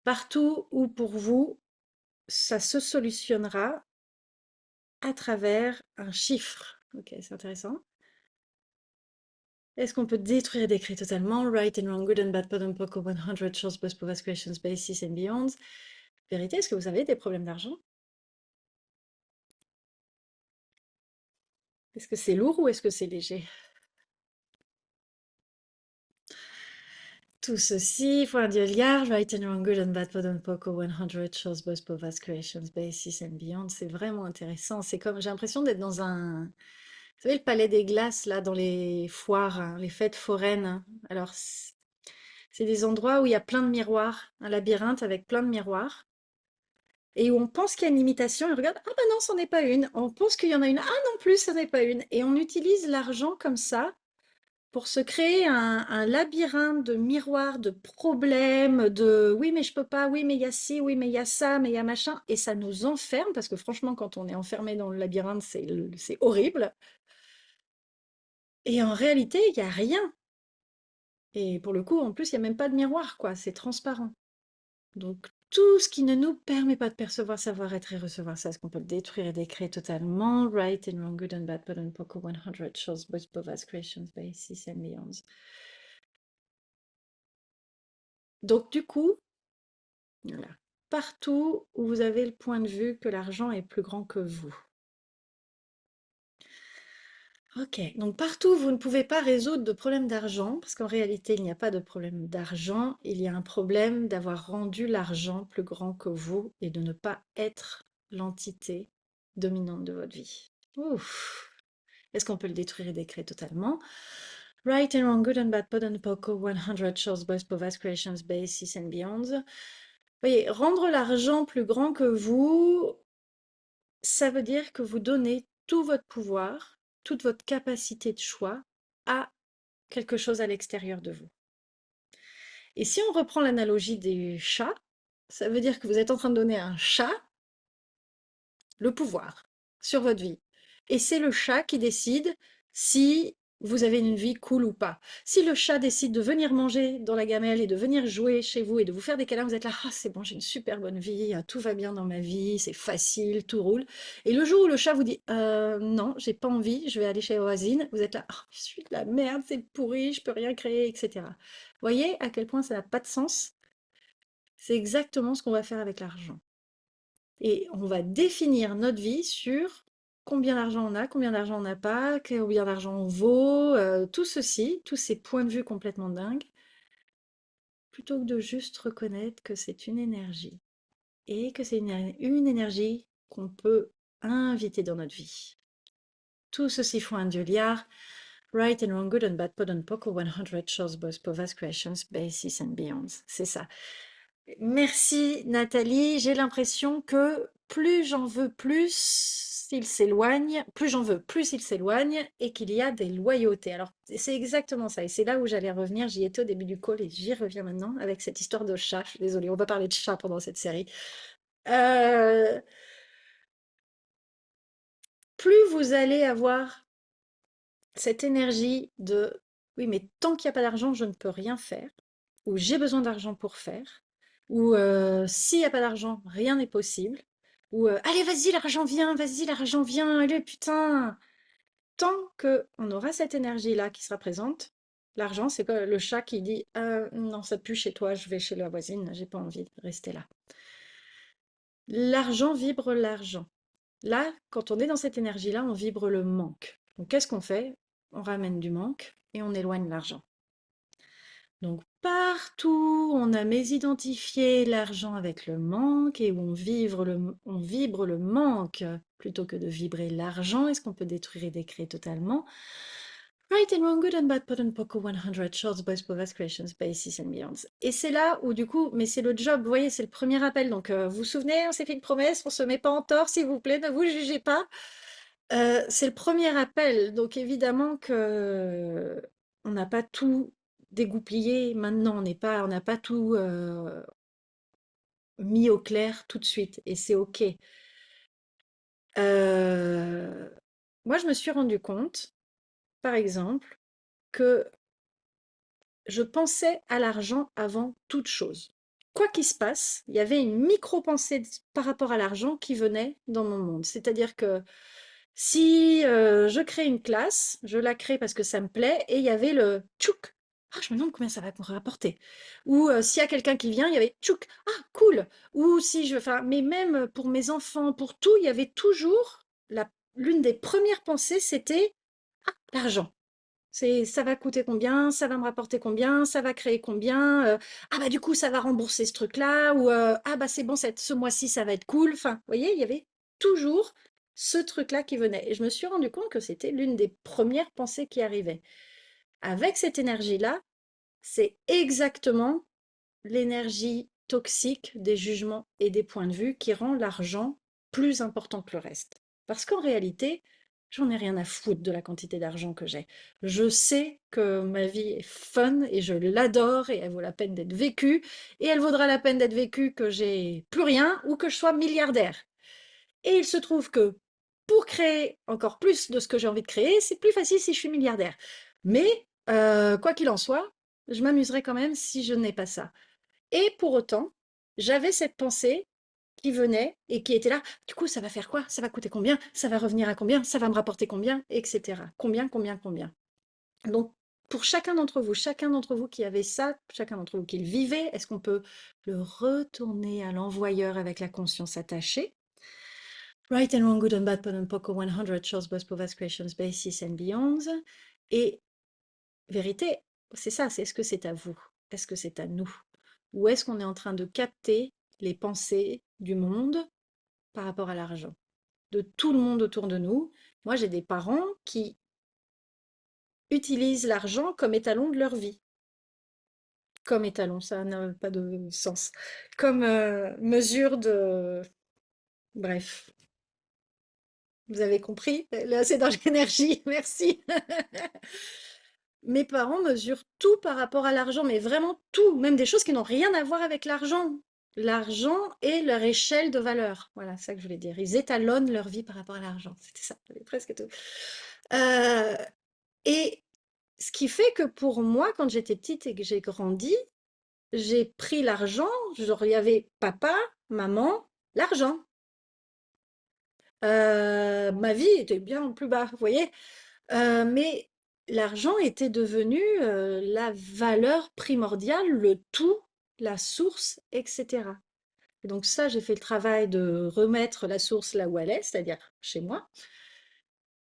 Partout où pour vous, ça se solutionnera à travers un chiffre. Ok, c'est intéressant. Est-ce qu'on peut détruire et décrire totalement? Right and wrong, good and bad, pot and poco, 100 choses, post, povas, questions, basis and beyonds. Vérité, est-ce que vous avez des problèmes d'argent? Est-ce que c'est lourd ou est-ce que c'est léger? Tout ceci, point de liard, right and wrong, good and bad, pot and poco, 100 choses, post, povas, creations, basis and beyond. C'est vraiment intéressant. C'est comme, j'ai l'impression d'être dans un, vous savez, le palais des glaces, là, dans les foires, hein, les fêtes foraines, hein. Alors, c'est des endroits où il y a plein de miroirs, un labyrinthe avec plein de miroirs, et où on pense qu'il y a une imitation, et on regarde, ah ben non, c'en est pas une. On pense qu'il y en a une, ah non plus, ce n'est pas une. Et on utilise l'argent comme ça pour se créer un labyrinthe de miroirs, de problèmes, de oui, mais je peux pas, oui, mais il y a ci, oui, mais il y a ça, mais il y a machin, et ça nous enferme, parce que franchement, quand on est enfermé dans le labyrinthe, c'est horrible. Et en réalité, il n'y a rien. Et pour le coup, en plus, il n'y a même pas de miroir, quoi. C'est transparent. Donc, tout ce qui ne nous permet pas de percevoir, savoir être et recevoir ça, est-ce qu'on peut le détruire et décréer totalement? Right and wrong, good and bad, pot and poco, 100 shows, both povas, creations, basis and beyonds. Donc, du coup, voilà. Partout où vous avez le point de vue que l'argent est plus grand que vous. Ok, donc partout, vous ne pouvez pas résoudre de problème d'argent, parce qu'en réalité, il n'y a pas de problème d'argent, il y a un problème d'avoir rendu l'argent plus grand que vous et de ne pas être l'entité dominante de votre vie. Ouf. Est-ce qu'on peut le détruire et décréter totalement? Right and wrong, good and bad, pod and poco, 100 shows, boys, povas, creations, basis and beyonds. Vous voyez, rendre l'argent plus grand que vous, ça veut dire que vous donnez tout votre pouvoir, toute votre capacité de choix à quelque chose à l'extérieur de vous. Et si on reprend l'analogie des chats, ça veut dire que vous êtes en train de donner à un chat le pouvoir sur votre vie. Et c'est le chat qui décide si vous avez une vie cool ou pas. Si le chat décide de venir manger dans la gamelle et de venir jouer chez vous et de vous faire des câlins, vous êtes là, ah c'est bon, j'ai une super bonne vie, tout va bien dans ma vie, c'est facile, tout roule. Et le jour où le chat vous dit, non, j'ai pas envie, je vais aller chez la voisine, vous êtes là, oh, je suis de la merde, c'est pourri, je peux rien créer, etc. Voyez à quel point ça n'a pas de sens? C'est exactement ce qu'on va faire avec l'argent. Et on va définir notre vie sur combien d'argent on a, combien d'argent on n'a pas, combien d'argent on vaut, tout ceci, tous ces points de vue complètement dingues, plutôt que de juste reconnaître que c'est une énergie et que c'est une énergie qu'on peut inviter dans notre vie. Tout ceci font un dieu liard. Right and wrong, good and bad, pod and poco, 100 shows, both povas, creations, basis and beyonds. C'est ça. Merci Nathalie. J'ai l'impression que plus j'en veux, plus il s'éloigne, plus j'en veux, plus il s'éloigne et qu'il y a des loyautés. Alors, c'est exactement ça. Et c'est là où j'allais revenir. J'y étais au début du call et j'y reviens maintenant avec cette histoire de chat. Je suis désolée, on va parler de chat pendant cette série. Euh, Plus vous allez avoir cette énergie de oui, mais tant qu'il n'y a pas d'argent, je ne peux rien faire, ou j'ai besoin d'argent pour faire, ou s'il n'y a pas d'argent, rien n'est possible, ou allez, vas-y, l'argent vient, allez, putain. Tant qu'on aura cette énergie-là qui sera présente, l'argent, c'est pas le chat qui dit non, ça pue chez toi, je vais chez la voisine, j'ai pas envie de rester là. L'argent vibre l'argent. Là, quand on est dans cette énergie-là, on vibre le manque. Donc, qu'est-ce qu'on fait? On ramène du manque et on éloigne l'argent. Donc, partout, on a mésidentifié l'argent avec le manque et où on vibre le manque plutôt que de vibrer l'argent. Est-ce qu'on peut détruire et décréter totalement? Right and wrong, good and bad, pot and poco, 100 shorts, boys, povas, creations, basis and beyonds. Et c'est là où, du coup, mais c'est le job, vous voyez, c'est le premier appel. Donc, vous vous souvenez, on s'est fait une promesse, on se met pas en tort, s'il vous plaît, ne vous jugez pas. C'est le premier appel. Donc, évidemment que on n'a pas tout dégoupillé maintenant, on n'a pas tout mis au clair tout de suite. Et c'est OK. Euh, Moi, je me suis rendu compte, par exemple, que je pensais à l'argent avant toute chose. Quoi qu'il se passe, il y avait une micro-pensée par rapport à l'argent qui venait dans mon monde. C'est-à-dire que si je crée une classe, je la crée parce que ça me plaît, et il y avait le tchouk. Ah, je me demande combien ça va me rapporter. Ou s'il y a quelqu'un qui vient, il y avait tchouk. Ah, cool. Ou si je, enfin, mais même pour mes enfants, pour tout, il y avait toujours l'une des premières pensées, c'était l'argent. C'est ça va coûter combien, ça va me rapporter combien, ça va créer combien, ah bah du coup ça va rembourser ce truc-là, ou ah bah c'est bon, ce mois-ci ça va être cool. Enfin, vous voyez, il y avait toujours ce truc-là qui venait. Et je me suis rendu compte que c'était l'une des premières pensées qui arrivait. Avec cette énergie-là, c'est exactement l'énergie toxique des jugements et des points de vue qui rend l'argent plus important que le reste. Parce qu'en réalité, j'en ai rien à foutre de la quantité d'argent que j'ai. Je sais que ma vie est fun et je l'adore et elle vaut la peine d'être vécue et elle vaudra la peine d'être vécue que j'ai plus rien ou que je sois milliardaire. Et il se trouve que pour créer encore plus de ce que j'ai envie de créer, c'est plus facile si je suis milliardaire. Mais quoi qu'il en soit, je m'amuserai quand même si je n'ai pas ça. Et pour autant, j'avais cette pensée qui venait et qui était là. Du coup, ça va faire quoi? Ça va coûter combien? Ça va revenir à combien? Ça va me rapporter combien? Etc. Combien, combien, combien? Donc, pour chacun d'entre vous qui avait ça, chacun d'entre vous qui le vivait, est-ce qu'on peut le retourner à l'envoyeur avec la conscience attachée? Right and wrong, good and bad, put and poco, 100 shows, both provas, questions, basis and beyonds. Et vérité, c'est ça, c'est est-ce que c'est à vous? Est-ce que c'est à nous? Ou est-ce qu'on est en train de capter les pensées du monde par rapport à l'argent? De tout le monde autour de nous. Moi, j'ai des parents qui utilisent l'argent comme étalon de leur vie. Comme étalon, ça n'a pas de sens. Comme mesure de... Bref, vous avez compris? Là, c'est dans l'énergie, merci. Mes parents mesurent tout par rapport à l'argent, mais vraiment tout, même des choses qui n'ont rien à voir avec l'argent. L'argent et leur échelle de valeur. Voilà, c'est ça que je voulais dire. Ils étalonnent leur vie par rapport à l'argent. C'était ça, j'avais presque tout. Euh, et ce qui fait que pour moi, quand j'étais petite et que j'ai grandi, j'ai pris l'argent, genre il y avait papa, maman, l'argent. Ma vie était bien plus bas, vous voyez? Mais l'argent était devenu, la valeur primordiale, le tout, la source, et cetera. Et donc ça, j'ai fait le travail de remettre la source là où elle est, c'est-à-dire chez moi.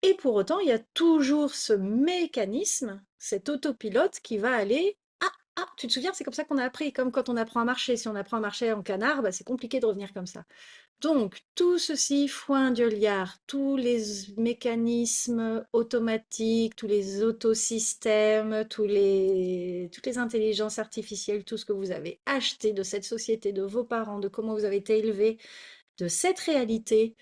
Et pour autant, il y a toujours ce mécanisme, cet autopilote qui va aller: «Ah, ah, tu te souviens, c'est comme ça qu'on a appris», comme quand on apprend à marcher. Si on apprend à marcher en canard, bah, c'est compliqué de revenir comme ça. Donc, tout ceci, foin de liard, tous les mécanismes automatiques, tous les autosystèmes, toutes les intelligences artificielles, tout ce que vous avez acheté de cette société, de vos parents, de comment vous avez été élevé, de cette réalité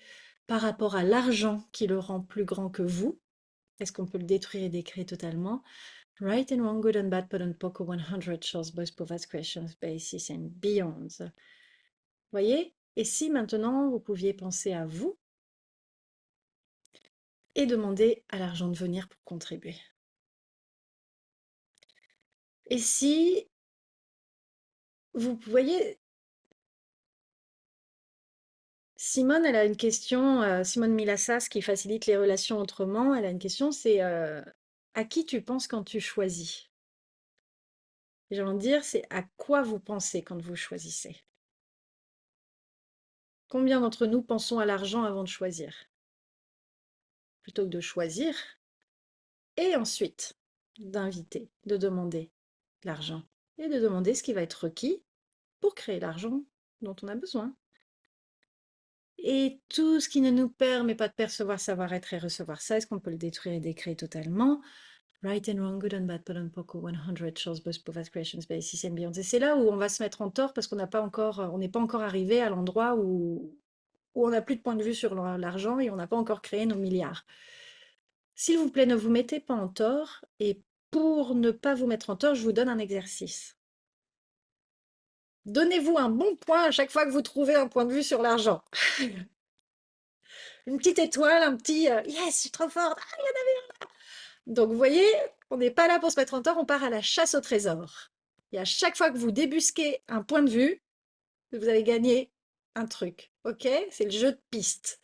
par rapport à l'argent qui le rend plus grand que vous. Est-ce qu'on peut le détruire et décréer totalement? Right and wrong, good and bad, put and poco, 100 shows, both provide questions, basis and beyonds. Voyez? Et si maintenant vous pouviez penser à vous et demander à l'argent de venir pour contribuer? Et si vous voyez, Simone, elle a une question, Simone Milassas, qui facilite les relations autrement, elle a une question, c'est à qui tu penses quand tu choisis? Et j'ai envie de dire, c'est à quoi vous pensez quand vous choisissez? Combien d'entre nous pensons à l'argent avant de choisir? Plutôt que de choisir, et ensuite d'inviter, de demander l'argent et de demander ce qui va être requis pour créer l'argent dont on a besoin. Et tout ce qui ne nous permet pas de percevoir, savoir être et recevoir ça, est-ce qu'on peut le détruire et décréer totalement? Right and wrong, good and bad, put and poco, 100 shows, both provide creations, basis and beyond. Et c'est là où on va se mettre en tort parce qu'on n'a pas encore, on n'est pas encore arrivé à l'endroit où on n'a plus de point de vue sur l'argent et on n'a pas encore créé nos milliards. S'il vous plaît, ne vous mettez pas en tort, et pour ne pas vous mettre en tort, je vous donne un exercice. Donnez-vous un bon point à chaque fois que vous trouvez un point de vue sur l'argent. Une petite étoile, un petit yes, je suis trop forte. Ah, il y en avait un là. Donc, vous voyez, on n'est pas là pour se mettre en tort, on part à la chasse au trésor. Et à chaque fois que vous débusquez un point de vue, vous avez gagné un truc. Ok? C'est le jeu de piste.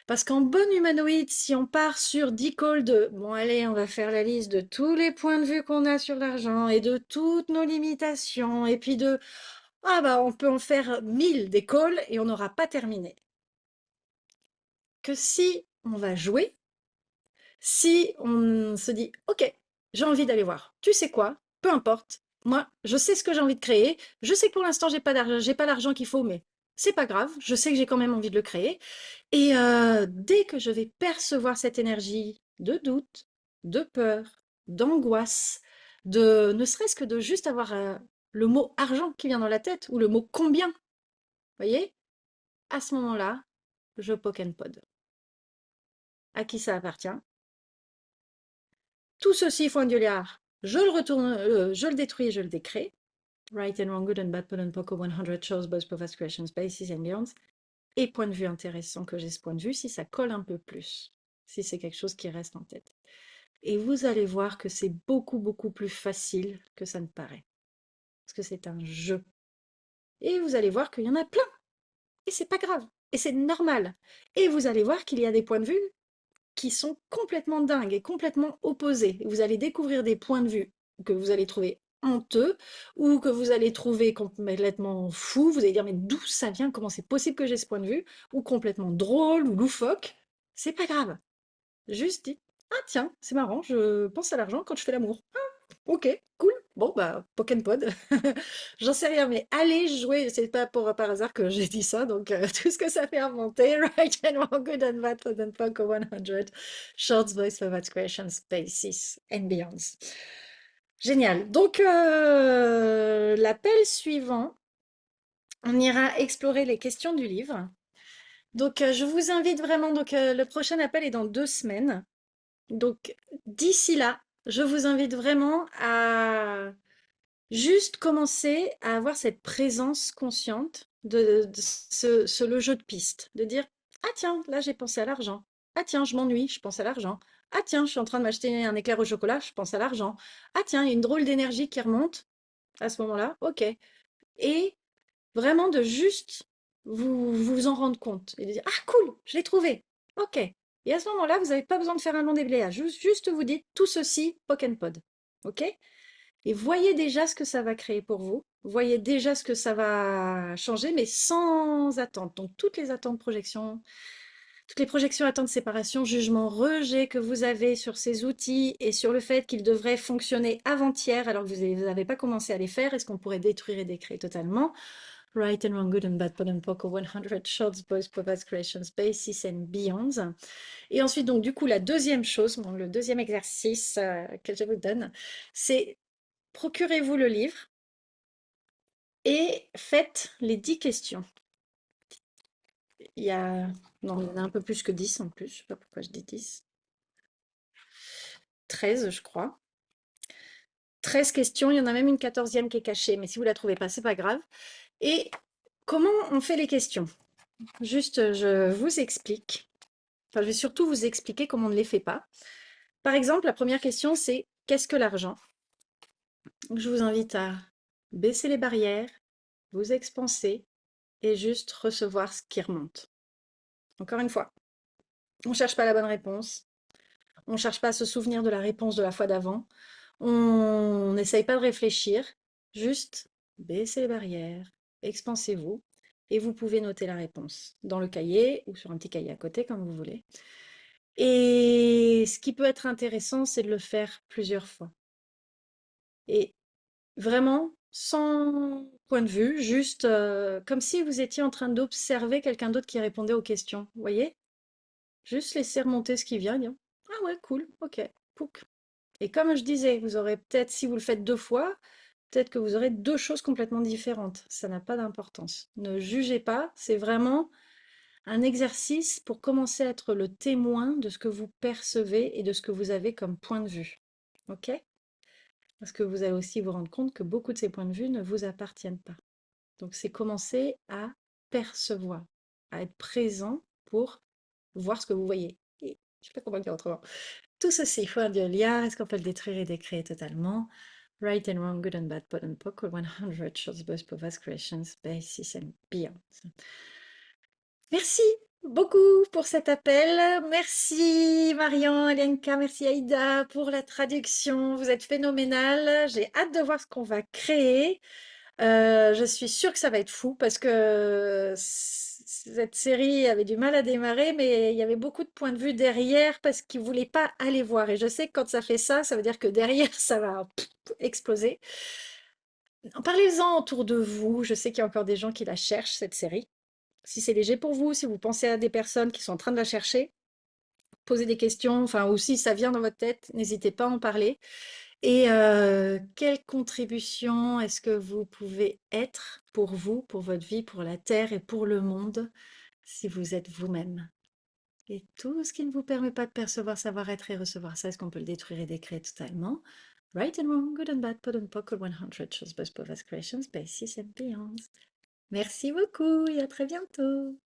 Parce qu'en bon humanoïde, si on part sur 10 calls de bon, allez, on va faire la liste de tous les points de vue qu'on a sur l'argent et de toutes nos limitations, et puis de ah bah, on peut en faire 1000 des calls et on n'aura pas terminé. Que si on va jouer, si on se dit ok, j'ai envie d'aller voir, tu sais quoi, peu importe, moi je sais ce que j'ai envie de créer, je sais que pour l'instant j'ai pas d'argent, j'ai pas l'argent qu'il faut, mais c'est pas grave, je sais que j'ai quand même envie de le créer. Et dès que je vais percevoir cette énergie de doute, de peur, d'angoisse, de ne serait-ce que de juste avoir le mot argent qui vient dans la tête ou le mot combien, voyez, à ce moment-là, je poke and pod. À qui ça appartient? Tout ceci, point de liard, je le retourne, je le détruis, je le décrée. Right and wrong, good and bad, put and poco, 100 shows, both provide questions, basis and beyond. Et point de vue intéressant que j'ai ce point de vue, si ça colle un peu plus, si c'est quelque chose qui reste en tête. Et vous allez voir que c'est beaucoup, beaucoup plus facile que ça ne paraît. Parce que c'est un jeu. Et vous allez voir qu'il y en a plein. Et c'est pas grave. Et c'est normal. Et vous allez voir qu'il y a des points de vue qui sont complètement dingues et complètement opposés. Et vous allez découvrir des points de vue que vous allez trouver honteux ou que vous allez trouver complètement fou. Vous allez dire, mais d'où ça vient? Comment c'est possible que j'ai ce point de vue? Ou complètement drôle ou loufoque. C'est pas grave. Juste dites, ah tiens, c'est marrant, je pense à l'argent quand je fais l'amour. Ok, cool. Bon, bah, Pokémon Pod. J'en sais rien, mais allez jouer. C'est pas par hasard que j'ai dit ça. Donc, tout ce que ça fait inventer, right and wrong, good and bad, good and Poco 100, shorts, voice, forward questions, basis and beyonds. Génial. Donc, l'appel suivant, on ira explorer les questions du livre. Donc, je vous invite vraiment. Donc, le prochain appel est dans 2 semaines. Donc, d'ici là, je vous invite vraiment à juste commencer à avoir cette présence consciente de le jeu de piste, de dire, ah tiens, là j'ai pensé à l'argent. Ah tiens, je m'ennuie, je pense à l'argent. Ah tiens, je suis en train de m'acheter un éclair au chocolat, je pense à l'argent. Ah tiens, il y a une drôle d'énergie qui remonte à ce moment-là. Ok. Et vraiment de juste vous en rendre compte et de dire, ah cool, je l'ai trouvé. Ok. Et à ce moment-là, vous n'avez pas besoin de faire un long déblayage. Juste vous dites tout ceci, Pock Pod. Ok? Et voyez déjà ce que ça va créer pour vous. Voyez déjà ce que ça va changer, mais sans attente. Donc, toutes les projections, attentes, séparation, jugement, rejet que vous avez sur ces outils et sur le fait qu'ils devraient fonctionner avant-hier alors que vous n'avez pas commencé à les faire, est-ce qu'on pourrait détruire et décréer totalement? Right and wrong, good and bad, pot and poco, 100 shorts, boys, purpose, creations, basis and beyonds. Et ensuite, donc, du coup, la deuxième chose, bon, le deuxième exercice que je vous donne, c'est procurez-vous le livre et faites les 10 questions. Il y a, non, il y en a un peu plus que 10 en plus, je ne sais pas pourquoi je dis 10. 13, je crois. 13 questions, il y en a même une 14e qui est cachée, mais si vous ne la trouvez pas, c'est pas grave. Et comment on fait les questions? Juste, je vous explique. Enfin, je vais surtout vous expliquer comment on ne les fait pas. Par exemple, la première question, c'est qu'est-ce que l'argent? Je vous invite à baisser les barrières, vous expanser et juste recevoir ce qui remonte. Encore une fois, on ne cherche pas la bonne réponse. On ne cherche pas à se souvenir de la réponse de la fois d'avant. On n'essaye pas de réfléchir. Juste baissez les barrières, expansez-vous et vous pouvez noter la réponse dans le cahier ou sur un petit cahier à côté, comme vous voulez. Et ce qui peut être intéressant, c'est de le faire plusieurs fois. Et vraiment, sans point de vue, juste comme si vous étiez en train d'observer quelqu'un d'autre qui répondait aux questions. Vous voyez? Juste laisser remonter ce qui vient, dire ah ouais, cool, ok, pouc. Et comme je disais, vous aurez peut-être, si vous le faites 2 fois, peut-être que vous aurez 2 choses complètement différentes. Ça n'a pas d'importance. Ne jugez pas, c'est vraiment un exercice pour commencer à être le témoin de ce que vous percevez et de ce que vous avez comme point de vue. Ok? Parce que vous allez aussi vous rendre compte que beaucoup de ces points de vue ne vous appartiennent pas. Donc c'est commencer à percevoir, à être présent pour voir ce que vous voyez. Et je ne sais pas comment dire autrement. Tout ceci, il faut un lien. Est-ce qu'on peut le détruire et décréer totalement? Right and wrong, good and bad, pot and poco, 100 shots, both provas, creations, basis and beyond. Merci beaucoup pour cet appel. Merci Marion, Elenka, merci Aïda pour la traduction. Vous êtes phénoménal. J'ai hâte de voir ce qu'on va créer. Je suis sûre que ça va être fou parce que cette série avait du mal à démarrer, mais il y avait beaucoup de points de vue derrière parce qu'ils ne voulaient pas aller voir. Et je sais que quand ça fait ça, ça veut dire que derrière, ça va exploser. Parlez-en autour de vous. Je sais qu'il y a encore des gens qui la cherchent, cette série. Si c'est léger pour vous, si vous pensez à des personnes qui sont en train de la chercher, posez des questions, enfin, ou si ça vient dans votre tête, n'hésitez pas à en parler. Et quelle contribution est-ce que vous pouvez être pour vous, pour votre vie, pour la Terre et pour le monde, si vous êtes vous-même? Et tout ce qui ne vous permet pas de percevoir, savoir-être et recevoir ça, est-ce qu'on peut le détruire et décréer totalement? Right and wrong, good and bad, pot and poco, 100 shows, both of us creations, basis and beyond. Merci beaucoup et à très bientôt.